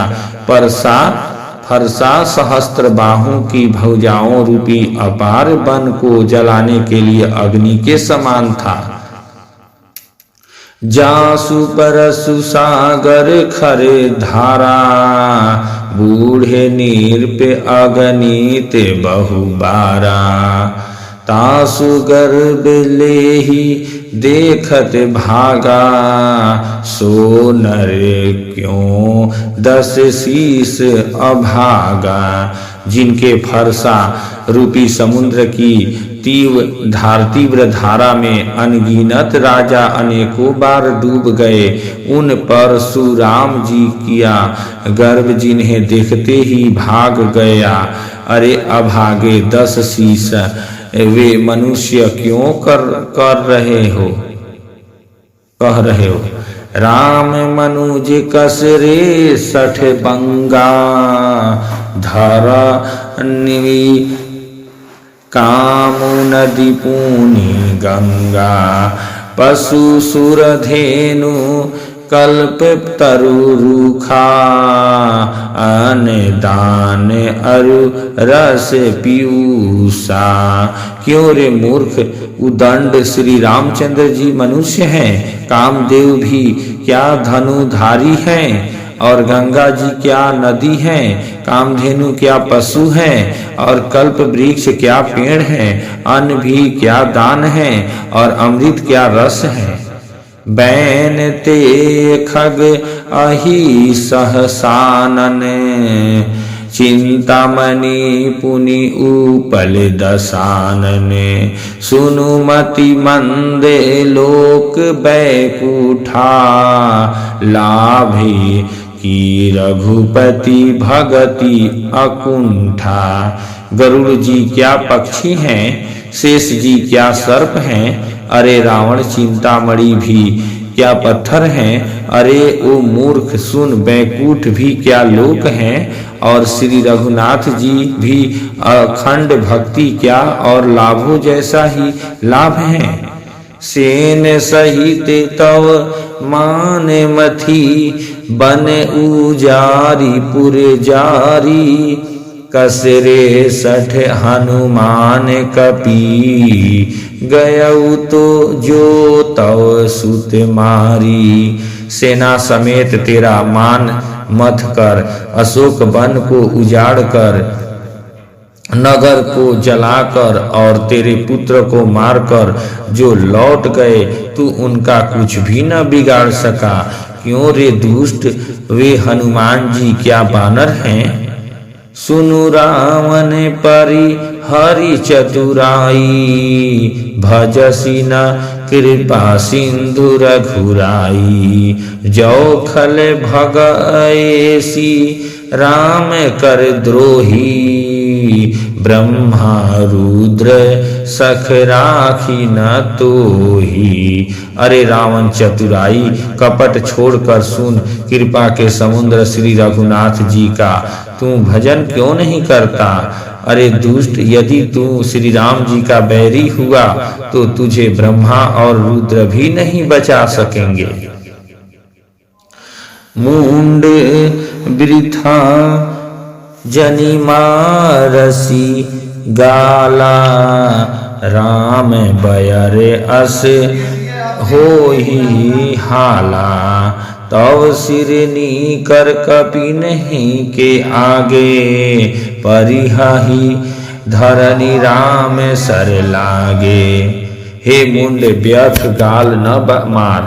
फरसा सहस्त्र बाहों की भुजाओं रूपी अपार वन को जलाने के लिए अग्नि के समान था। जासु परसु सागर खरे धारा, बूढ़े नीर पे अगणित बहुबारा। तासु गर्भ लेहि देखत भागा, सो नर क्यों 10 शीस अभागा। जिनके फरसा रूपी समुद्र की तीव्र धारा में अनगिनत राजा अनेकों बार डूब गए, उन परशुराम जी किया गर्भ जिन्हें देखते ही भाग गया। अरे अभागे 10 शीस वे मनुष्य क्यों कह रहे हो। राम मनुज कसरे 60 बंगा, धरा कामु नदी पूनी गंगा। पशु सुर धेनु कल्प तरु रूखा, अन दान अरु रस पीयूषा। क्यों रे मूर्ख, उदंड श्री रामचंद्र जी मनुष्य हैं, कामदेव भी क्या धनुधारी हैं, और गंगा जी क्या नदी हैं, कामधेनु क्या पशु हैं, और कल्प वृक्ष क्या पेड़ हैं, अन्न भी क्या दान है, और अमृत क्या रस है। बैन ते खग अहि सहसानन, चिंतामणि पुनि उपल दसानन। सुनुमति मंदे लोक बैकुठा, लाभे की रघुपति भगति अकुंठा। गरुड़ जी क्या पक्षी हैं, शेष जी क्या सर्प हैं, अरे रावण चिंतामणि भी क्या पत्थर हैं। अरे ओ मूर्ख सुन, बैकुंठ भी क्या लोक हैं, और श्री रघुनाथ जी भी अखंड भक्ति क्या और लाभों जैसा ही लाभ है। सेन सहित तव मान मथी, बन उजारी पुर जारी। कसरे 60 हनुमान कपी, गयऊ तो जो तव सुत मारी। सेना समेत तेरा मान मथ कर, अशोक वन को उजाड़ कर, नगर को जलाकर और तेरे पुत्र को मारकर जो लौट गए, तू उनका कुछ भी न बिगाड़ सका। क्यों रे दुष्ट, वे हनुमान जी क्या बानर हैं। सुनु रावण परि हरि चतुराई, भजसी न कृपा सिंधु रघुराई। जो खल भगएसी राम कर द्रोही, ब्रह्मा रुद्र सख राखी न तोही। अरे रावण चतुराई कपट छोड़कर सुन, कृपा के समुद्र श्री रघुनाथ जी का तू भजन क्यों नहीं करता। अरे दुष्ट, यदि तू श्री राम जी का बैरी हुआ तो तुझे ब्रह्मा और रुद्र भी नहीं बचा सकेंगे। मुंड वृथा जनि मारसी गाला, राम बयरे अस होहि हाला। तव सिरनी कर कपि नहीं के आगे, परिहाहि धरनी राम सर लागे। हे मुंड, व्यर्थ गाल न मार,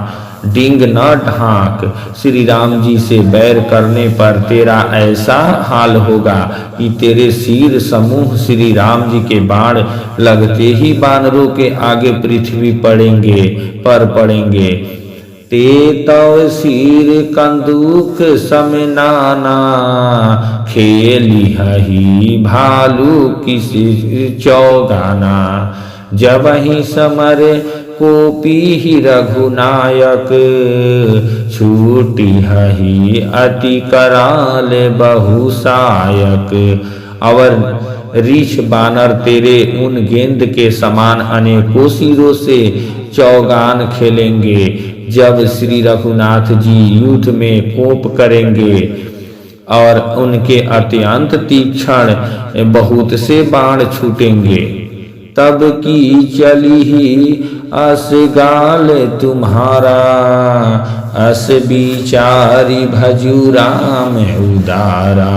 डिंग न ढांक। श्री राम जी से बैर करने पर तेरा ऐसा हाल होगा कि तेरे सिर समूह श्री राम जी के बाण लगते ही बानरों के आगे पृथ्वी पर पड़ेंगे। ते तव सिर कंदूक समनाना, खेली हही भालू किसी चौगाना। जब ही समर कोपी ही रघुनायक, छूटी हही अति कराल बहुसायक। और रीछ बानर तेरे उन गेंद के समान अनेकों सिरों से चौगान खेलेंगे। जब श्री रघुनाथ जी युद्ध में कोप करेंगे और उनके अत्यंत तीक्ष्ण बहुत से बाण छूटेंगे, तब की चली ही अस गाल तुम्हारा, अस बिचारी भजू राम उदारा।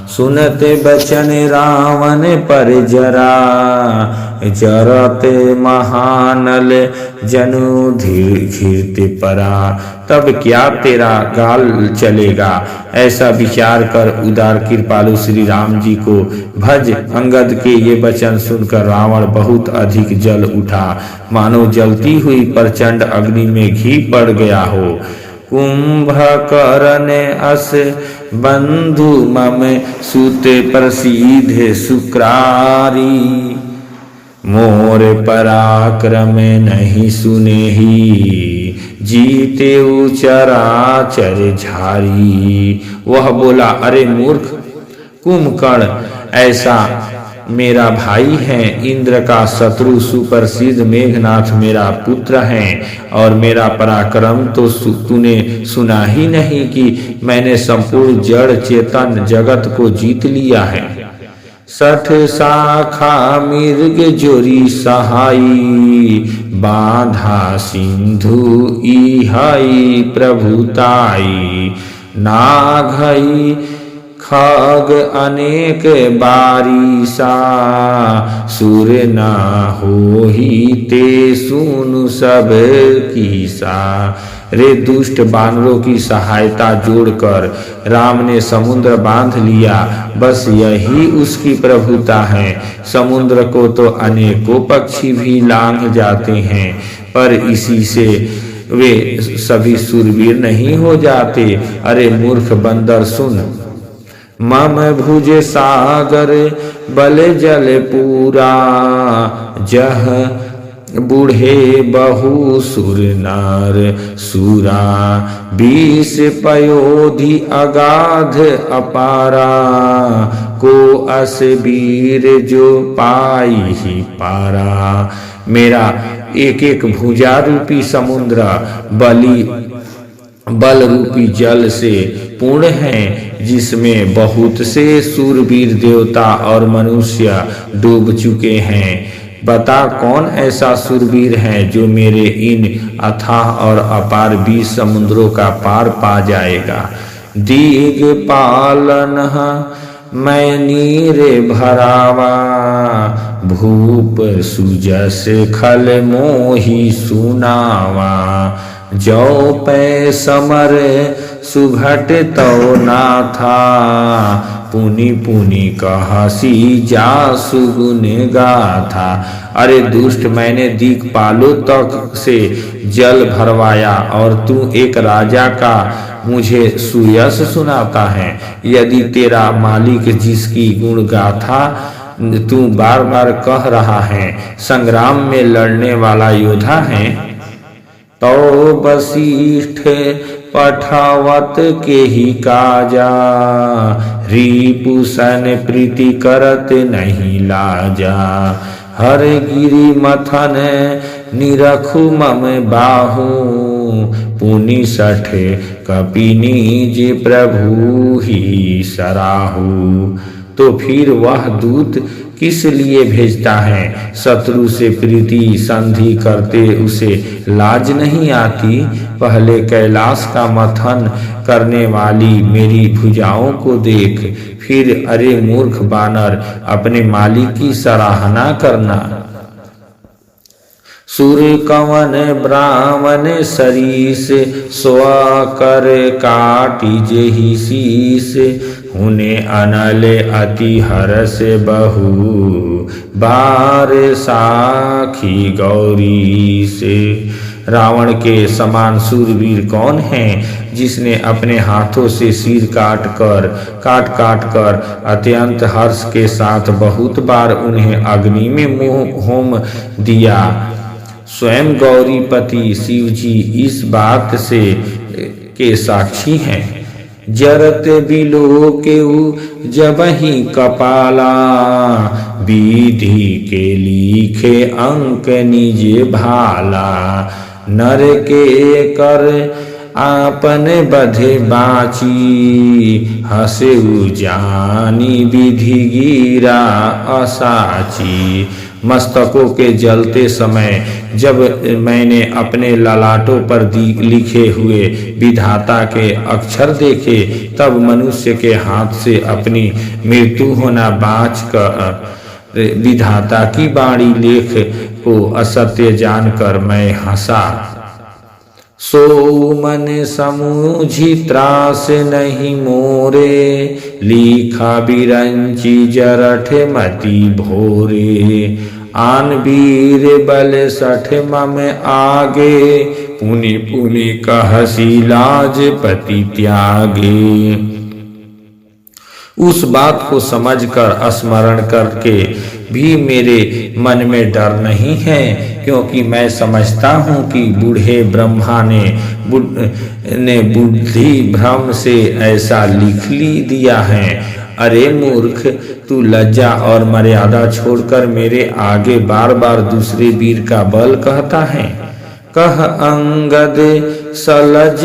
सुनते बचन रावण पर जरा, जरत महानल जनु घिरते परा। तब क्या तेरा गाल चलेगा, ऐसा विचार कर उदार कृपालु श्री राम जी को भज। अंगद के ये वचन सुनकर रावण बहुत अधिक जल उठा, मानो जलती हुई प्रचंड अग्नि में घी पड़ गया हो। कुंभकर्ण अस बंधु मम सुत प्रसिद्ध सुक्रारी, मोर पराक्रम नहीं सुने ही, जीते चराचर झारी। वह बोला, अरे मूर्ख कुंभकर्ण, ऐसा मेरा भाई है, इंद्र का शत्रु सुप्रसिद्ध मेघनाथ मेरा पुत्र है। और मेरा पराक्रम तो तूने सुना ही नहीं कि मैंने संपूर्ण जड़ चेतन जगत को जीत लिया है। 60 शाखा मिर्ग जोरी सहाई, बाधा सिंधु इहाई प्रभुताई। नाघई खग अनेक बारिशा, सुर ना होही ते सुनु सब कीसा। रे दुष्ट बानरों की सहायता जोड़कर राम ने समुद्र बांध लिया, बस यही उसकी प्रभुता है। समुद्र को तो अनेकों पक्षी भी लांघ जाते हैं, पर इसी से वे सभी शूरवीर नहीं हो जाते। अरे मूर्ख बंदर सुन, मम भुज सागर बल जल पूरा, जह बूढ़े बहु सुर नार सूरा। 20 पयोधि अगाध अपारा, को अस वीर जो पाई ही पारा। मेरा एक एक भुजा रूपी समुद्र बल रूपी जल से पूर्ण है, जिसमें बहुत से सूरवीर देवता और मनुष्य डूब चुके हैं। बता कौन ऐसा सूरवीर है जो मेरे इन अथाह और अपार 20 समुद्रों का पार पा जाएगा। दीग पालन मैं नीर भरावा, भूप सुजस खल मोही सुनावा। जो पै समर सुघट तो ना था, पुनि पुनि कहसी जा सुगुन गाथा। अरे दुष्ट, मैंने दिक्पालों तक से जल भरवाया और तू एक राजा का मुझे सुयश सुनाता है। यदि तेरा मालिक जिसकी गुण गाथा तू बार बार कह रहा है संग्राम में लड़ने वाला योद्धा है, तो वशिष्ठ पठावत के ही काजा, रिपुसन प्रीति करत नहीं लाजा। हर गिरि मथन निरखु मम बाहु, पुनि 60 कपिनी जे प्रभु ही सराहु। तो फिर वह दूत किस लिए भेजता है? शत्रु से प्रीति संधि करते उसे लाज नहीं आती? पहले कैलाश का मथन करने वाली मेरी भुजाओं को देख, फिर अरे मूर्ख बानर अपने मालिक की सराहना करना। सुर कवन ब्राह्मण सरीस, स्वा कर काटी जेहि शीस। हुने अनल अति हरस बहु, बार साखी गौरी से। रावण के समान सूरवीर कौन है जिसने अपने हाथों से सिर काट काट कर अत्यंत हर्ष के साथ बहुत बार उन्हें अग्नि में होम दिया। स्वयं गौरीपति शिव जी इस बात से के साक्षी हैं। जरत बिलो केऊ जबहि कपाला, विधि के लिखे अंक निज भाला। नर के कर आपन बधे बाची, हसेऊ जानी विधि गिरा असाची। मस्तकों के जलते समय जब मैंने अपने ललाटों पर लिखे हुए विधाता के अक्षर देखे, तब मनुष्य के हाथ से अपनी मृत्यु होना बाँच कर विधाता की बाणी लेख को असत्य जानकर मैं हंसा। सो मन समूझी त्रास नहीं मोरे, लिखा बिरंची जरठ मति भोरे। आन वीर बल सठ मम आगे, पुनि पुनि कहसी लाज पति त्यागे। उस बात को समझकर स्मरण करके भी मेरे मन में डर नहीं है, क्योंकि मैं समझता हूँ कि बूढ़े ब्रह्मा ने बुद्धि भ्रम से ऐसा लिख दिया है। अरे मूर्ख, तू लज्जा और मर्यादा छोड़कर मेरे आगे बार बार दूसरे वीर का बल कहता है। कह अंगद सलज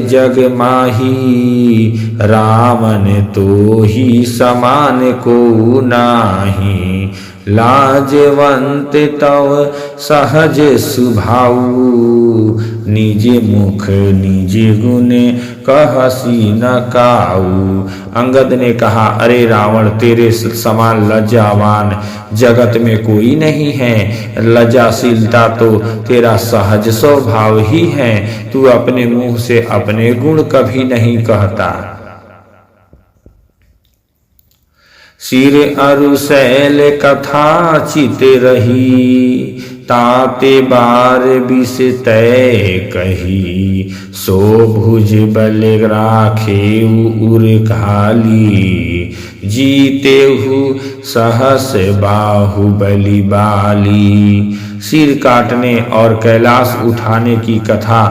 जग माही, रामन तो ही समान को नाही। लाजवंत तव सहज सुभाऊ, निज मुख निज गुण कहसी न काऊ। अंगद ने कहा, अरे रावण, तेरे समान लज्जावान जगत में कोई नहीं है। लज्जाशीलता तो तेरा सहज स्वभाव ही है। तू अपने मुंह से अपने गुण कभी नहीं कहता। सिर अरु शैल कथा चित रही, ताते बार बिस तय कही। सो भुज बल राखे उर घाली, जीते हु सहस बाहु बलि बाली। सिर काटने और कैलाश उठाने की कथा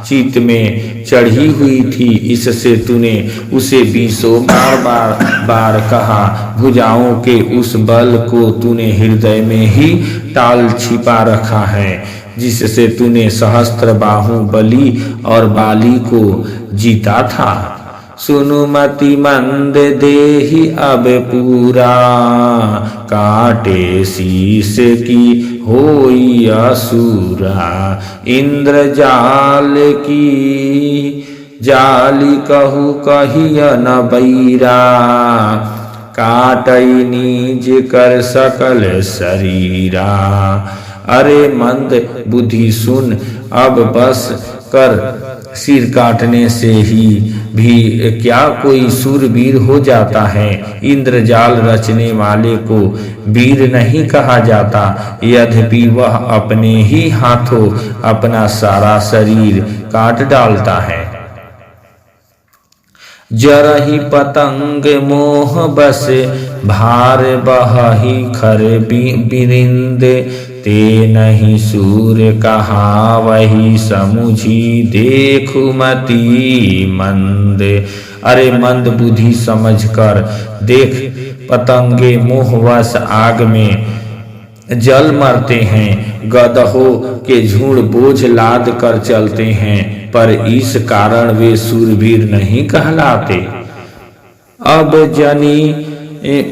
चित्त में चढ़ी हुई थी, इससे तूने उसे 20 बार कहा। भुजाओं के उस बल को तूने हृदय में ही टाल छिपा रखा है, जिससे तूने सहस्त्र बाहु बलि और बाली को जीता था। सुनु मति मंद देहि अब पूरा, काटे शीस की होई असुरा। इंद्र जाल की जाली कहू कहिय न बैरा, काटई निज कर सकल शरीरा। अरे मंद बुद्धि सुन, अब बस कर। सिर काटने से ही भी क्या कोई सूरवीर हो जाता है? इंद्रजाल रचने वाले को वीर नहीं कहा जाता, यद्यपि वह अपने ही हाथों अपना सारा शरीर काट डालता है। जरहि पतंग मोह बस भार बहहि खर बिरिंद, ते नहीं सूर कहा वही समुझी देखु मति मंद। अरे मंद बुद्धि समझकर देख, पतंगे मोहवश आग में जल मरते हैं, गदहों के झुंड बोझ लाद कर चलते हैं, पर इस कारण वे सूरवीर नहीं कहलाते। अब जनी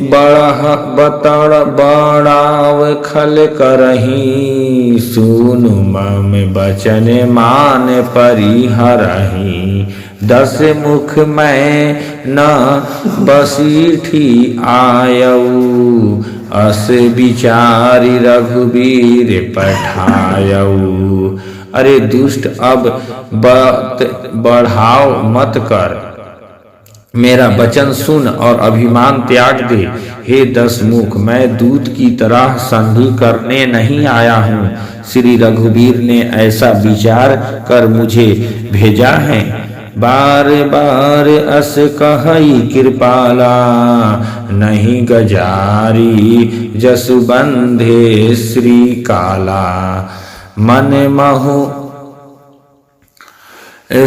बतड़ बड़ाव खल करही, सुनु मम बचन मान परिहरही। 10 मुख मैं न बसीठी आयऊ, अस विचारी रघुवीर पठायऊ। अरे दुष्ट, अब बढ़ाव मत कर, मेरा वचन सुन और अभिमान त्याग दे। हे दशमुख, मैं दूत की तरह संधि करने नहीं आया हूँ। श्री रघुवीर ने ऐसा विचार कर मुझे भेजा है। बार बार अस कहई कृपाला, नहीं गजारी जसु बंधे श्री काला। मन महु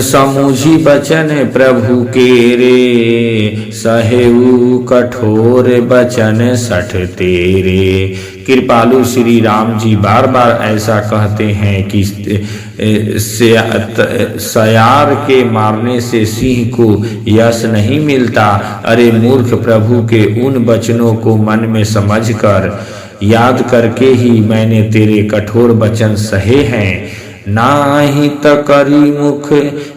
समुझी बचन प्रभु के रे, सहेऊ कठोर बचन सठ तेरे। कृपालु श्री राम जी बार बार ऐसा कहते हैं कि सयार के मारने से सिंह को यश नहीं मिलता। अरे मूर्ख, प्रभु के उन वचनों को मन में समझकर याद करके ही मैंने तेरे कठोर वचन सहे हैं। नाही त करी मुख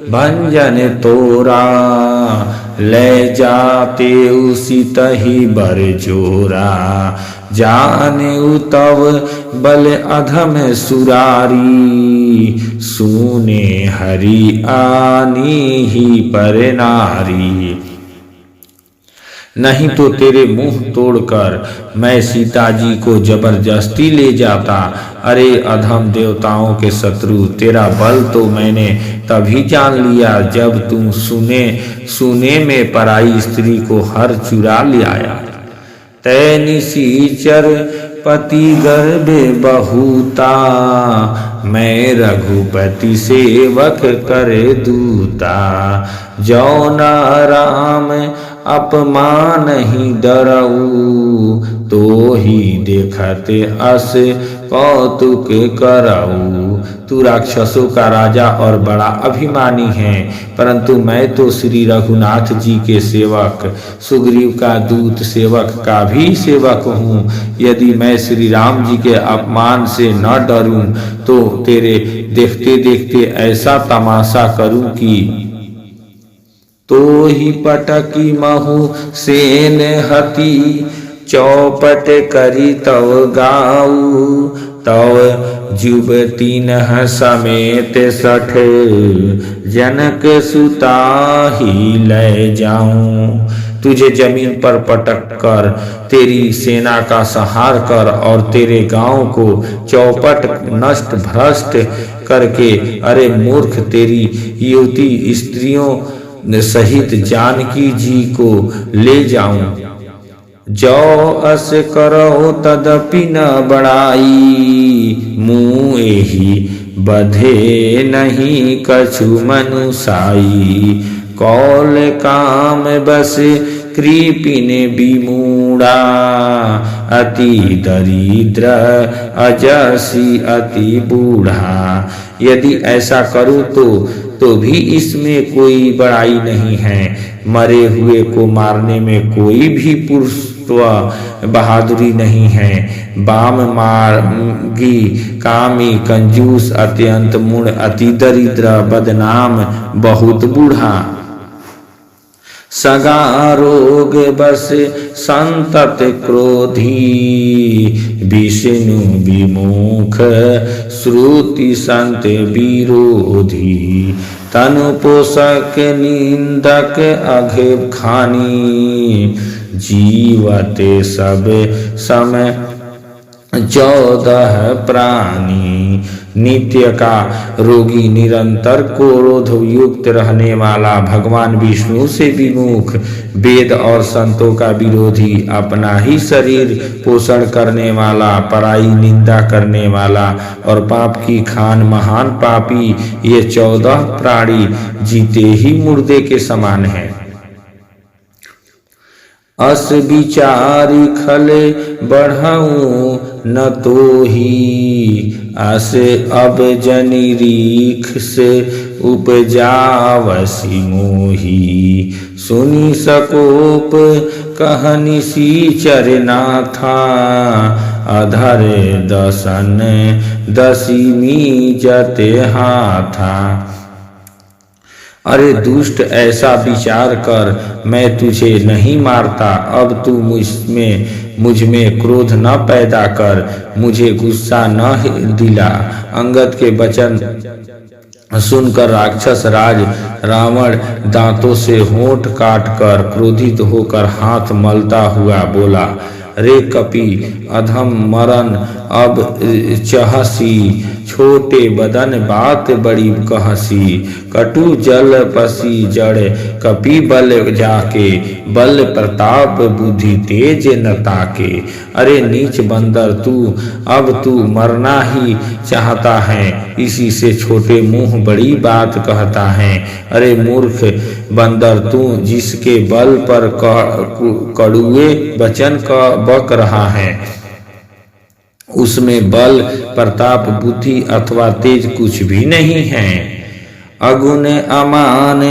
भंजन तोरा, ले जाते उसी तही बर जोरा। जाने तव बल अधम सुरारी, सुने हरि आनी ही पर नारी। नहीं तो तेरे मुंह तोड़कर मैं सीता जी को जबरदस्ती ले जाता। अरे अधम देवताओं के शत्रु, तेरा बल तो मैंने तभी जान लिया जब तुम सुने में पराई स्त्री को हर चुरा ले आया। तै निशीचर पति गर्भे बहुता, मैं रघुपति सेवक करे दूता। जौना राम अपमान ही डरऊ, तो ही देखते अस कौतुक कराऊ। तू राक्षसों का राजा और बड़ा अभिमानी है, परंतु मैं तो श्री रघुनाथ जी के सेवक, सुग्रीव का दूत सेवक का भी सेवक हूँ। यदि मैं श्री राम जी के अपमान से न डरूं तो तेरे देखते देखते ऐसा तमाशा करूं कि तो ही पटकी महु सेन हती, चौपट करी तव गाऊ। तव जुबती न समेत सठ, जनक सुता ही ले जाऊं। तुझे जमीन पर पटक कर तेरी सेना का संहार कर और तेरे गांव को चौपट नष्ट भ्रष्ट करके, अरे मूर्ख, तेरी युवती स्त्रियों सहित जानकी जी को ले जाऊं। जो अस करो तदपि न बड़ाई, मुँह एही बधे नहीं कछु मनुसाई। कौल काम बस कृपिन विमूढ़ा, अति दरिद्र अजसी अति बूढ़ा। यदि ऐसा करूं तो भी इसमें कोई बड़ाई नहीं है। मरे हुए को मारने में कोई भी पुरुषत्व बहादुरी नहीं है। बाम मार्गी, कामी, कंजूस, अत्यंत मूढ़, अति दरिद्र, बदनाम, बहुत बूढ़ा। सगा रोग बस संतत क्रोधी, विष्णु विमुख श्रुति संत विरोधी। तनु पोषक निंदक अघे खानी, जीवते सब समय 14 प्राणी। नित्य का रोगी, निरंतर क्रोध युक्त रहने वाला, भगवान विष्णु से विमुख, वेद और संतों का विरोधी, अपना ही शरीर पोषण करने वाला, पराई निंदा करने वाला और पाप की खान महान पापी, ये 14 प्राणी जीते ही मुर्दे के समान हैं। अस विचारी खले बढ़ाऊं न तो ही, अस अब जनी रीख से उपजावसी मोही। सुनी सकोप कहनी सी चरना था, अधर दसन दसीमी जते हाथा। अरे दुष्ट, ऐसा विचार कर, मैं तुझे नहीं मारता। अब तू मुझ में क्रोध न पैदा कर, मुझे गुस्सा न दिला। अंगद के वचन सुनकर राक्षस राज रावण दांतों से होंठ काटकर क्रोधित होकर हाथ मलता हुआ बोला, रे कपि अधम मरण अब चहसी, छोटे बदन बात बड़ी कहसी, कटु जल पसी जड़ कपि बल जाके, बल प्रताप बुद्धि तेज न ताके। अरे नीच बंदर अब तू मरना ही चाहता है, इसी से छोटे मुंह बड़ी बात कहता है। अरे मूर्ख बंदर तू जिसके बल पर कड़ुए वचन का बक रहा है, उसमें बल प्रताप बुद्धि अथवा तेज कुछ भी नहीं है। अगुण अमान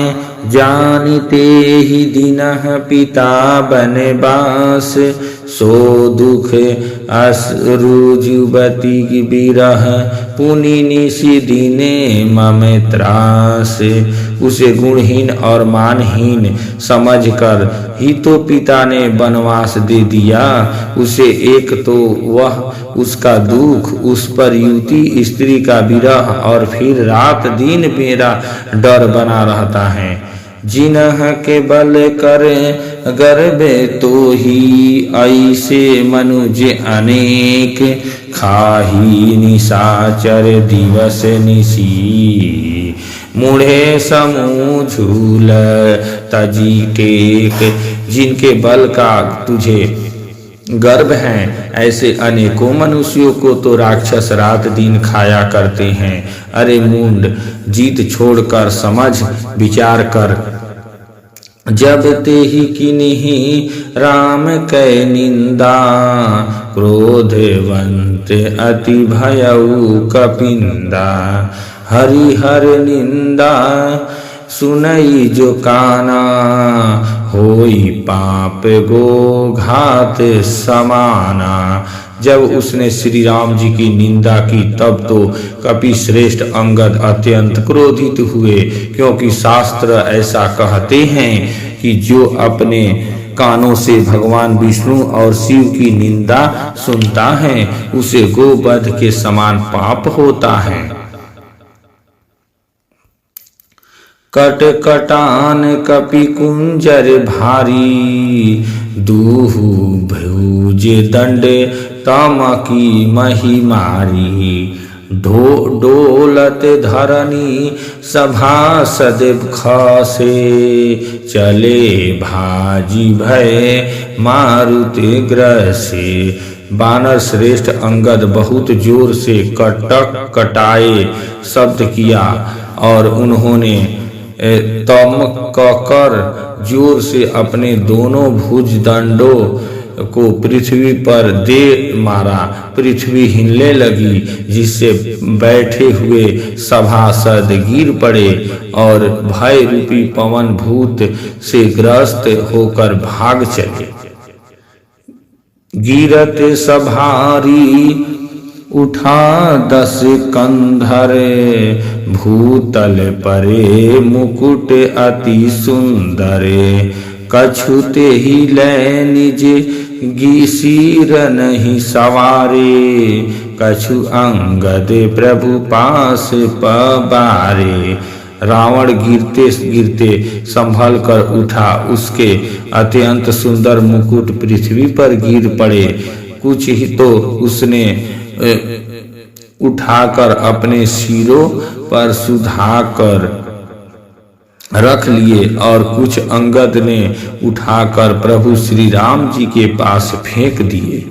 जानिते ही दीनः पिता बनवास, सो दुख अश्रु जुबती बिरह, पुनि निशि दिने मम त्रास। उसे गुणहीन और मानहीन समझकर ही तो पिता ने वनवास दे दिया। उसे एक तो वह उसका दुख, उस पर युवती स्त्री का विरह और फिर रात दिन मेरा डर बना रहता है। जिनह के बल करे गर्भे तो ही ऐसे मनुज अनेक, खाही निशाचर दिवस निशी, मुढ़े समूह झूल तजी टेक। जिनके बल का तुझे गर्भ है, ऐसे अनेकों मनुष्यों को तो राक्षस रात दिन खाया करते हैं। अरे मूंड, जीत छोड़कर समझ विचार कर। जब ते ही किन्हीं राम कै निंदा, क्रोधवंत अति भयउ कपिंदा, हरिहर निंदा सुनई जो काना, होई पाप गो घात समाना। जब उसने श्री राम जी की निंदा की तब तो कपि श्रेष्ठ अंगद अत्यंत क्रोधित हुए, क्योंकि शास्त्र ऐसा कहते हैं कि जो अपने कानों से भगवान विष्णु और शिव की निंदा सुनता है, उसे गोवध के समान पाप होता है। कट कटान कपि कुंजर भारी, दूहु भुज दंड तमकी मही मारी, डोलत धरनी सभासद खसे, चले भाजी भय मारुति ग्रसे। बानर श्रेष्ठ अंगद बहुत जोर से कटक कटाए शब्द किया और उन्होंने तम कर जोर से अपने दोनों भुज दंडों को पृथ्वी पर दे मारा। पृथ्वी हिलने लगी, जिससे बैठे हुए सभासद गिर पड़े और भय रूपी पवन भूत से ग्रस्त होकर भाग चले। गिरत सभारी उठा 10 कंधर, भूतल परे मुकुट अति सुंदर, कछुते ही लय निज गिसीर नहीं सवारे, कछु अंगद प्रभु पास पबारे। रावण गिरते गिरते संभल कर उठा, उसके अत्यंत सुंदर मुकुट पृथ्वी पर गिर पड़े। कुछ ही तो उसने उठाकर अपने सिरों पर सुधाकर रख लिए और कुछ अंगद ने उठाकर प्रभु श्री राम जी के पास फेंक दिए।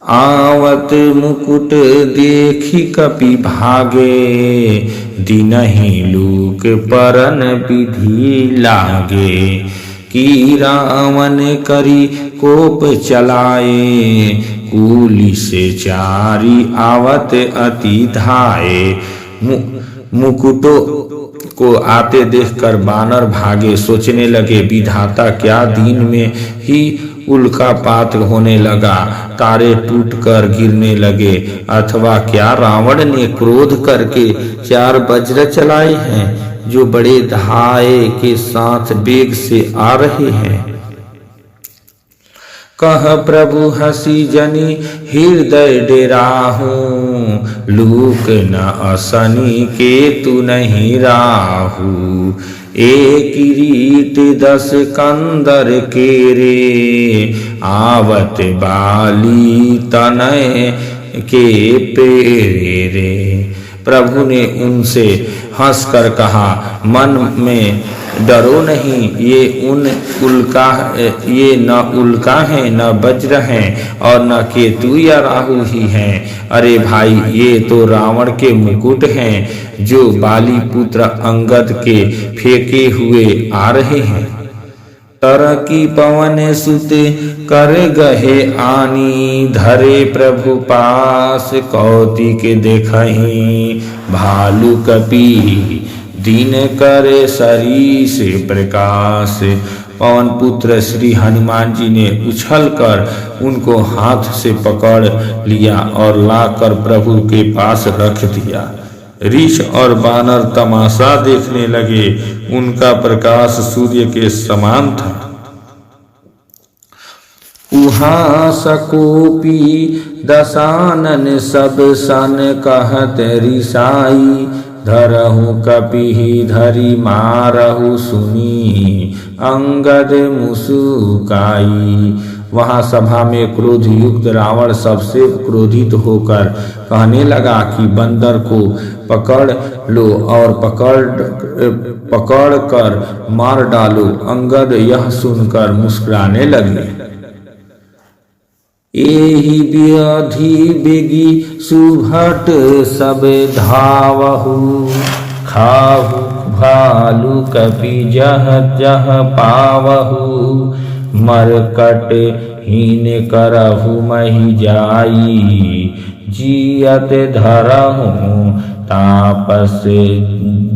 आवत मुकुट देखी कपि भागे, दिनहि लूक परन विधि लागे, कि रावण करी कोप चलाए, कूली से चारी आवत अति धाये। मुकुटों को आते देखकर बानर भागे, सोचने लगे विधाता क्या दिन में ही उल्कापात होने लगा, तारे टूटकर गिरने लगे, अथवा क्या रावण ने क्रोध करके 4 वज्र चलाए हैं जो बड़े धाये के साथ वेग से आ रहे हैं। कह प्रभु हसी जनी हृदय डेराहू, लूक न असनी के तू नहीं राहू। एक किरीट 10 कंदर के रे, आवत बाली तनय के पेरे रे। प्रभु ने उनसे हंसकर कहा, मन में डरो नहीं, ये न उल्का हैं, न वज्र हैं और न केतु या राहु ही हैं। अरे भाई, ये तो रावण के मुकुट हैं जो बाली पुत्र अंगद के फेंके हुए आ रहे हैं। तरकी पवन सुत कर गहे आनी, धरे प्रभु पास कौतिक देखहि। भालू कपि दिन करे सरीस प्रकाश। पवन पुत्र श्री हनुमान जी ने उछलकर उनको हाथ से पकड़ लिया और लाकर प्रभु के पास रख दिया। ऋष और बानर तमाशा देखने लगे। उनका प्रकाश सूर्य के समान था। उहाँ सकोपी दशानन सब सन कहत रिसाई, धरहु कपिहि धरि मारहु सुनी, अंगद मुसुकाई। वहां सभा में क्रोध युक्त रावण सबसे क्रोधित होकर कहने लगा कि बंदर को पकड़ लो और पकड़ कर मार डालो। अंगद यह सुनकर मुस्कुराने लगे। एहि व्याधि बेगी सुभट सब धावहु, खाहु भालू कपि जह जह पावहु, मरकट हीन करहु महि जाई, जियत धरहु तापस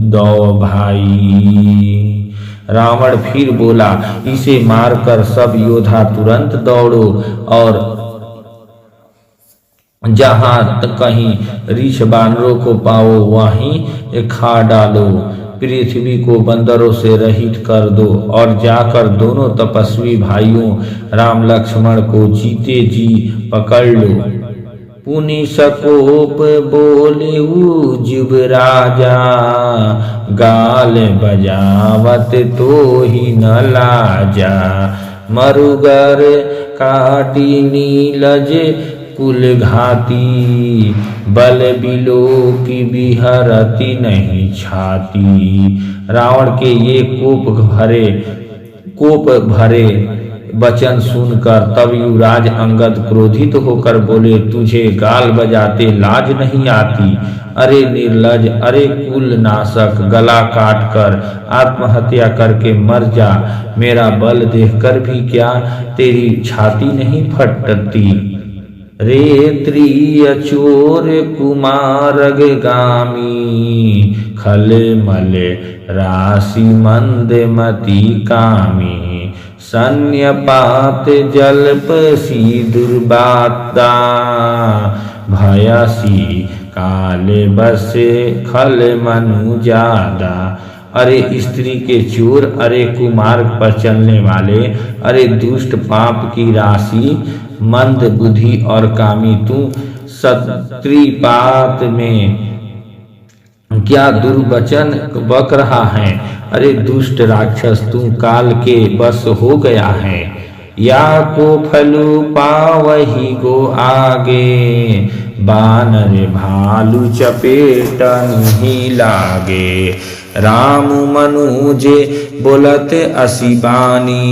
दो भाई। रावण फिर बोला, इसे मारकर सब योद्धा तुरंत दौड़ो और जहां कहीं ऋष बानरों को पाओ वहीं खा डालो। पृथ्वी को बंदरों से रहित कर दो और जाकर दोनों तपस्वी भाइयों राम लक्ष्मण को जीते जी पकड़ लो। पुनि सकोप बोले जुब राजा, गाल बजावत तो ही न लाजा, मरुगर काटी नीलज कुल घाती, बल बिलो की बिहरती नहीं छाती। रावण के ये कोप भरे वचन सुनकर तब युवराज अंगद क्रोधित होकर बोले, तुझे गाल बजाते लाज नहीं आती? अरे निर्लज, अरे कुल नाशक, गला काट कर आत्महत्या करके मर जा। मेरा बल देखकर भी क्या तेरी छाती नहीं फटती? रे त्रिय चोर कुमारग गामी, खल मल राशि मंद मति कामी, सन्यपात जल्पसी दुर्बाता, भयसी काले बसे खल मनु जादा। अरे स्त्री के चोर, अरे कुमार्ग पर चलने वाले, अरे दुष्ट पाप की राशि, मंद बुद्धि और कामी, तू सत्रीपात में क्या दुर्वचन बक रहा है? अरे दुष्ट राक्षस, तू काल के बस हो गया है। या को फलू पावही गो आगे, बानर भालू चपेट नहीं लागे। राम मनुजे बोलत असिबानी,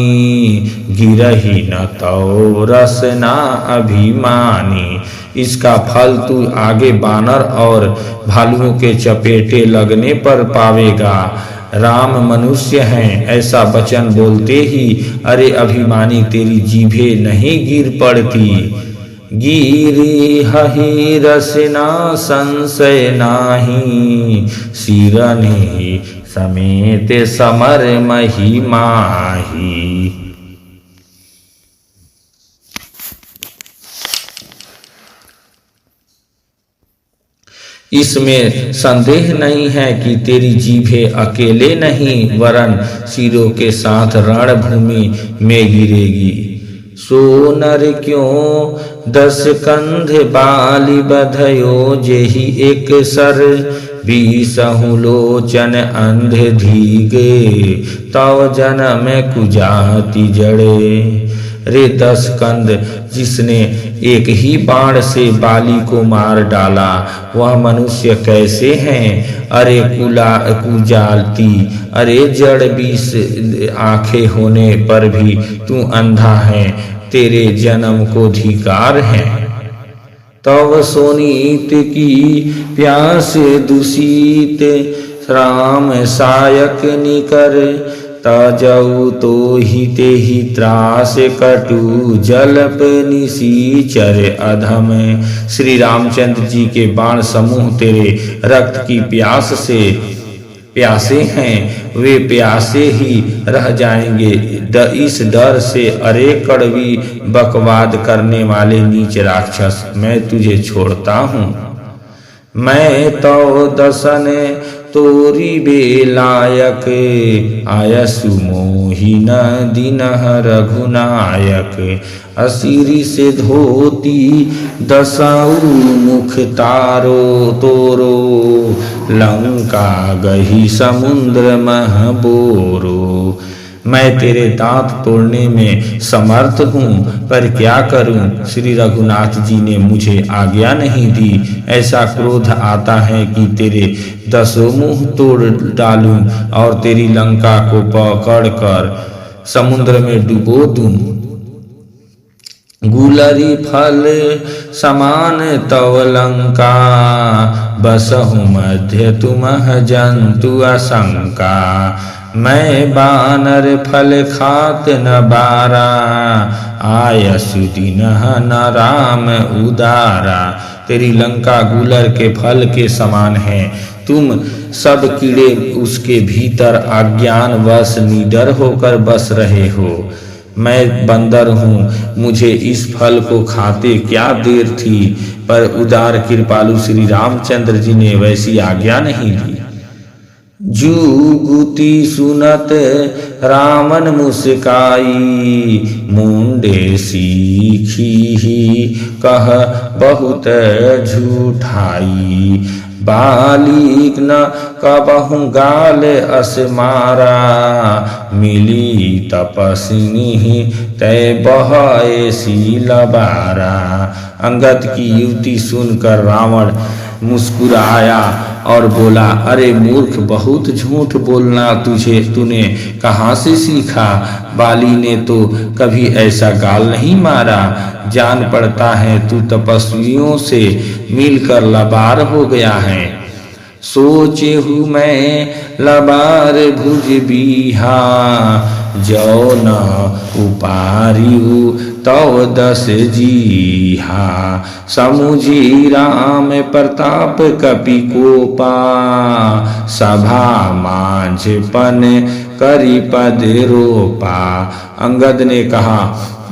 गिरही न तो रसना अभिमानी। इसका फल तू आगे बानर और भालुओं के चपेटे लगने पर पावेगा। राम मनुष्य हैं ऐसा वचन बोलते ही अरे अभिमानी तेरी जीभे नहीं गिर पड़ती। गिरी हहि रसना संशय नाही, सिरनि समेत समर मही माही। इसमें संदेह नहीं है कि तेरी जीभे अकेले नहीं वरन सिरों के साथ रणभूमि में गिरेगी। सो नर क्यों 10 कंध बाली बधयो जेहि एक सर 20 लोचन अंध धीगे तव जन्म कुजाति जड़े। रे 10 कंध जिसने एक ही बाण से बाली को मार डाला वह मनुष्य कैसे हैं? अरे कुजालती, अरे जड़ 20 आंखें होने पर भी तू अंधा है, तेरे जन्म को धिकार है। तव सोनीत की प्यास दूषित राम सायक निकर तजऊ तो ही ते ही त्रास कटु जलप निसीचर अधम। श्री रामचंद्र जी के बाण समूह तेरे रक्त की प्यास से प्यासे हैं, वे प्यासे ही रह जाएंगे। इस डर से अरे कड़वी बकवाद करने वाले नीच राक्षस, मैं तुझे छोड़ता हूँ। मैं तो दसन तोरी बेलायक आयसु मोहिन दिन रघुनायक। असीरी से धोती 10 मुख तारो तोरो लंका गही समुद्र मह बोरो। मैं तेरे दांत तोड़ने में समर्थ हूँ, पर क्या करूँ? श्री रघुनाथ जी ने मुझे आज्ञा नहीं दी। ऐसा क्रोध आता है कि तेरे 10 मुंह तोड़ डालूं और तेरी लंका को पकड़कर समुद्र में डुबो दूं। गुलरी फल समान तव लंका बसहु मध्य तुमह जंतु आशंका। मैं बानर फल खात न बारा आयसु दिन न राम उदारा। तेरी लंका गुलर के फल के समान है, तुम सब कीड़े उसके भीतर अज्ञानवश निडर होकर बस रहे हो। मैं बंदर हूँ, मुझे इस फल को खाते क्या देर थी, पर उदार कृपालु श्री रामचंद्र जी ने वैसी आज्ञा नहीं दी। जुगुति सुनत रामन मुस्काई मुंडे सीखी कह बहुत झूठाई। बालिक न कबहु गाल अस मारा मिली तपस्नी तय बहाए लबारा। अंगद की युक्ति सुनकर रावण मुस्कुराया और बोला, अरे मूर्ख, बहुत झूठ बोलना तूने कहाँ से सीखा? बाली ने तो कभी ऐसा गाल नहीं मारा। जान पड़ता है तू तपस्वियों से मिलकर लबार हो गया है। सोचे हूँ मैं लबार भुज बीहा जो न उपारियु तव 10 जीहा। समुझी राम प्रताप कपि कोपा सभा माझपन करी पद रोपा। अंगद ने कहा,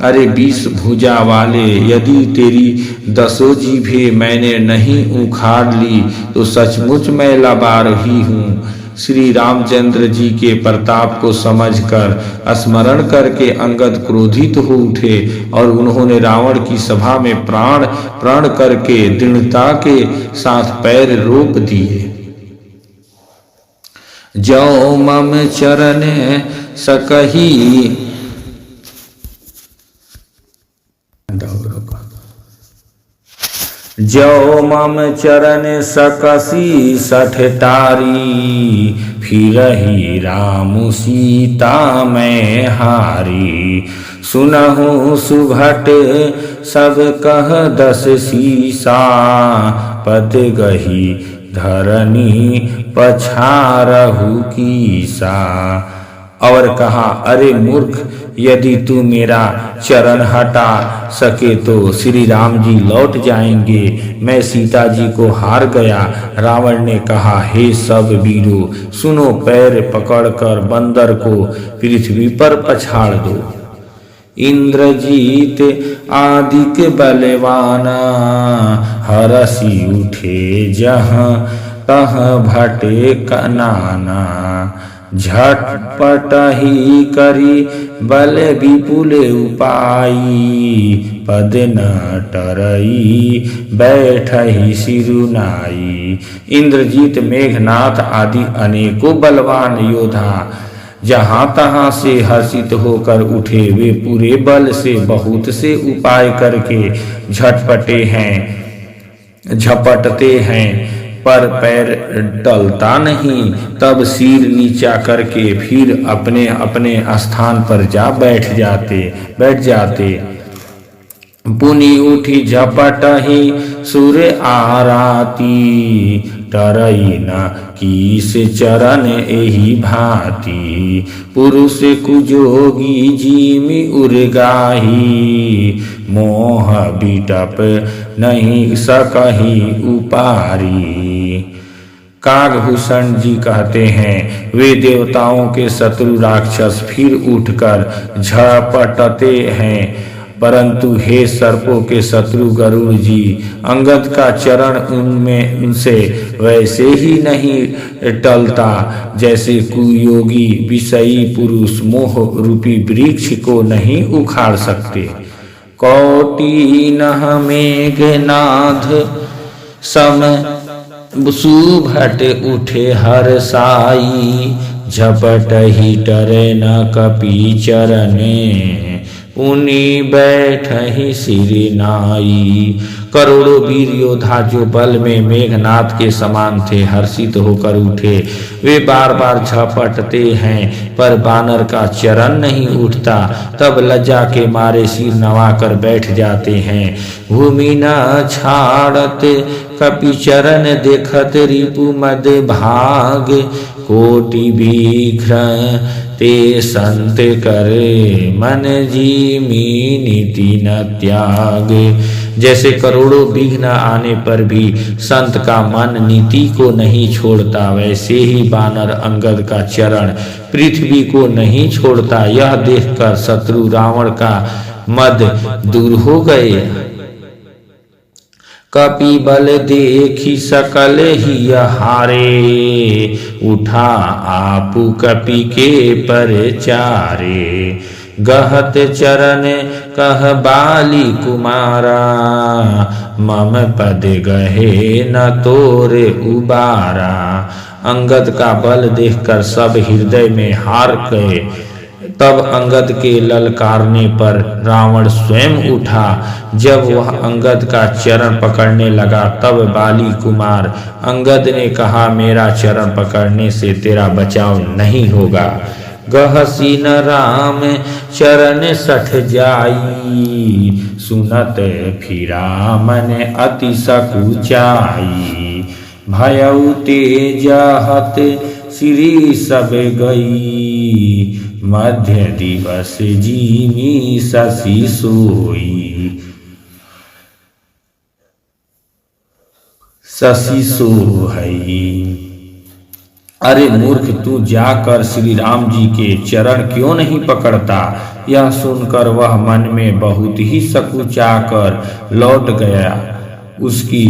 अरे 20 भुजा वाले, यदि तेरी 10 जीभे मैंने नहीं उखाड़ ली तो सचमुच मैं लबार ही हूँ। श्री रामचंद्र जी के प्रताप को समझकर स्मरण करके अंगद क्रोधित हो उठे और उन्होंने रावण की सभा में प्राण करके दृढ़ता के साथ पैर रोप दिए। जो मम चरण सकही जो मम चरण सकसी 60 टारी फिरहि राम सीता मैं हारी। सुनहु सुभट सब कह 10 सीसा पद गही धरनी पछारहु कीसा। और कहा, अरे मूर्ख, यदि तू मेरा चरण हटा सके तो श्री राम जी लौट जाएंगे। मैं सीता जी को हार गया। रावण ने कहा, हे सब वीरों, सुनो, पैर पकड़कर बंदर को पृथ्वी पर पछाड़ दो। इंद्रजीत आदिक बलवाना हरसी उठे जहाँ तह भटे कनाना। झटपट ही करी बल विपुल उपाई, पद न टरई बैठहि सिरुनाई। इंद्रजीत, मेघनाथ आदि अनेकों बलवान योद्धा जहां तहां से हर्षित होकर उठे। वे पूरे बल से बहुत से उपाय करके झपटते हैं, पर पैर टलता नहीं। तब सिर नीचा करके फिर अपने अपने स्थान पर जा बैठ जाते। पुनि उठी झपटहि सुर आराती, टरई न कीस चरण एहि भांति। पुरुष कुजोगी जिमि उर्गाही, मोह बिटप नहीं सकहि उपारी। कागभूषण जी कहते हैं, वे देवताओं के शत्रु राक्षस फिर उठकर झपटते हैं, परंतु हे सर्पों के शत्रु गरुड़ जी, अंगद का चरण उनसे वैसे ही नहीं टलता जैसे कुयोगी विषयी पुरुष मोह रूपी वृक्ष को नहीं उखाड़ सकते। कौटिनः मेघनाद सम सुभट उठे हर्षाई, झपटहि टरे न कपि चरने, पुनि बैठहि सिरनाई। करोड़ों वीर योद्धा जो बल में मेघनाथ के समान थे हर्षित होकर उठे। वे बार बार झपटते हैं, पर बानर का चरण नहीं उठता। तब लज्जा के मारे सिर नवाकर बैठ जाते हैं। भूमि न छाड़त कपि चरण देखत रिपु मद भाग, कोटि विघ्न ते संत करे मन जिमि नीति न त्याग। जैसे करोड़ों विघ्न आने पर भी संत का मन नीति को नहीं छोड़ता, वैसे ही बानर अंगद का चरण पृथ्वी को नहीं छोड़ता। यह देखकर शत्रु रावण का मद दूर हो गए। कपि बल देखी सकल ही हारे, उठा आपु कपि के परचारे। गहत चरण कह बाली कुमारा, मम पद गहे न तोरे उबारा। अंगद का बल देखकर सब हृदय में हार गए। तब अंगद के ललकारने पर रावण स्वयं उठा। जब वह अंगद का चरण पकड़ने लगा तब बाली कुमार अंगद ने कहा, मेरा चरण पकड़ने से तेरा बचाव नहीं होगा। गहसी न राम चरण सठ जाई, सुनत फिरा मन अति सकुचाई। भयउ तेजहत श्री सब गई, मध्य दिवस जीमी शशि सोई। शशि सोहई। अरे मूर्ख, तू जाकर श्री राम जी के चरण क्यों नहीं पकड़ता? यह सुनकर वह मन में बहुत ही सकुचाकर लौट गया। उसकी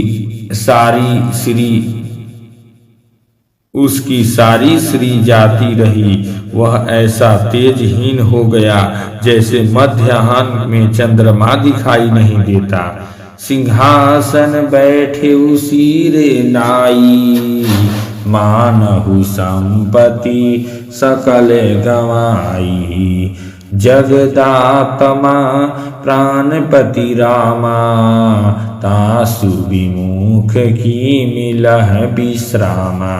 सारी श्री जाती रही। वह ऐसा तेजहीन हो गया जैसे मध्याह्न में चंद्रमा दिखाई नहीं देता। सिंहासन बैठे उसीरे नाई, मानहु संपत्ति सकल गवाई। जगदात्मा प्राणपति रामा, तासु विमुख की मिलह विश्रामा।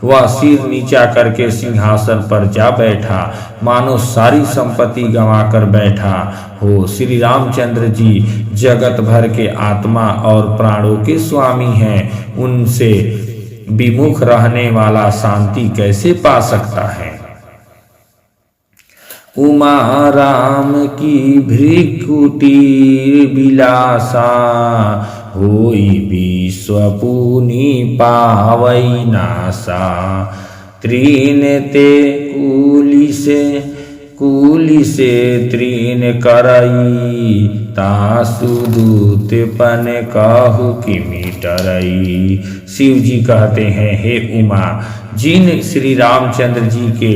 वह सिर नीचा करके सिंहासन पर जा बैठा, मानो सारी संपत्ति गंवाकर बैठा हो। श्री रामचंद्र जी जगत भर के आत्मा और प्राणों के स्वामी हैं। उनसे विमुख रहने वाला शांति कैसे पा सकता है? उमा राम की भ्रिकुटी बिलासा, होई विश्व पुनि पावई नासा। त्रीन ते कुली से कूली से तृण करई तासु दूत पन कहु कि मिटरई। शिव जी कहते हैं, हे उमा, जिन श्री रामचंद्र जी के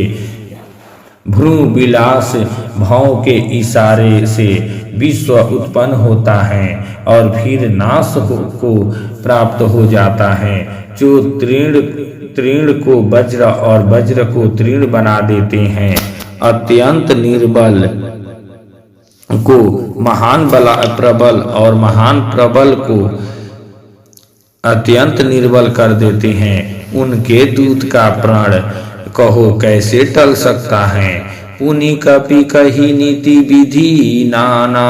भ्रू विलास भाव के इशारे से विश्व उत्पन्न होता है और फिर नाश को प्राप्त हो जाता है, जो तृण को वज्र और वज्र को तृण बना देते हैं, अत्यंत निर्बल को महान प्रबल और महान प्रबल को अत्यंत निर्बल कर देते हैं, उनके दूत का प्राण कहो कैसे टल सकता है। पुनि कपि कही नीति विधि नाना,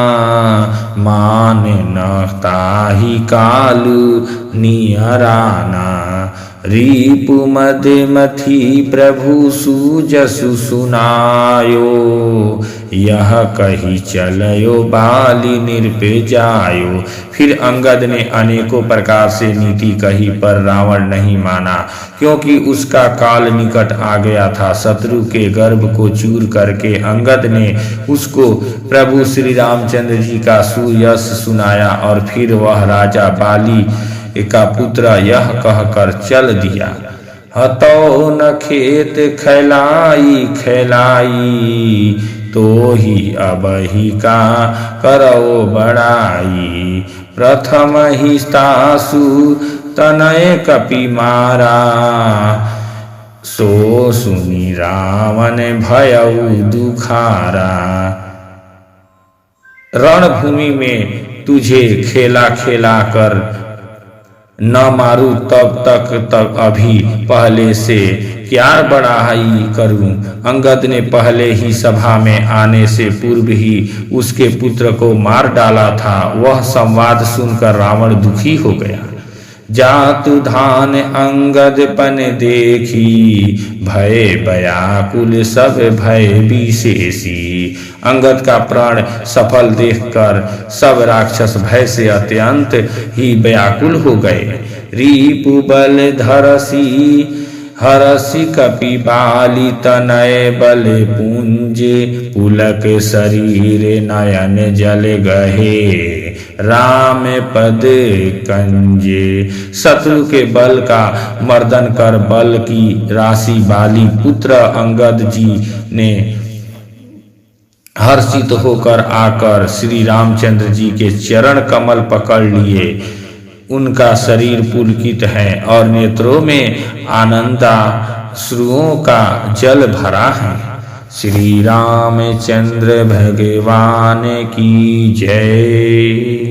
मान न ताहि कालु नियराना। रिपु मद मथि प्रभु सुजसु सुनायो, यह कही चलयो बाली निरपे जायो। फिर अंगद ने अनेकों प्रकार से नीति कही, पर रावण नहीं माना, क्योंकि उसका काल निकट आ गया था। शत्रु के गर्भ को चूर करके अंगद ने उसको प्रभु श्री रामचंद्र जी का सुयश सुनाया और फिर वह राजा बाली का पुत्र यह कहकर चल दिया, हतो न खेत खैलाई खैलाई, तो ही अब ही का करो बड़ाई। प्रथम ही तासु तनय कपि मारा, सो सुनी रावण भयउ दुखारा। रणभूमि में तुझे खेला खेला कर न मारूं तब अभी पहले से क्या बड़ाई करूं। अंगद ने पहले ही सभा में आने से पूर्व ही उसके पुत्र को मार डाला था। वह संवाद सुनकर रावण दुखी हो गया। जातु धान अंगद पन देखी, भय व्याकुल सब भय विशेषी। अंगद का प्राण सफल देखकर सब राक्षस भय से अत्यंत ही व्याकुल हो गए। रिपु बल धरसी हरसी कपि बाली, तनय बल पुंज पुलक शरीर नयन जल गहे, राम पद कंजे। शत्रु के बल का मर्दन कर बल की राशि बाली पुत्र अंगद जी ने हर्षित होकर आकर श्री रामचंद्र जी के चरण कमल पकड़ लिए। उनका शरीर पुलकित है और नेत्रों में आनंदाश्रुओं का जल भरा है। श्री रामचंद्र भगवान की जय।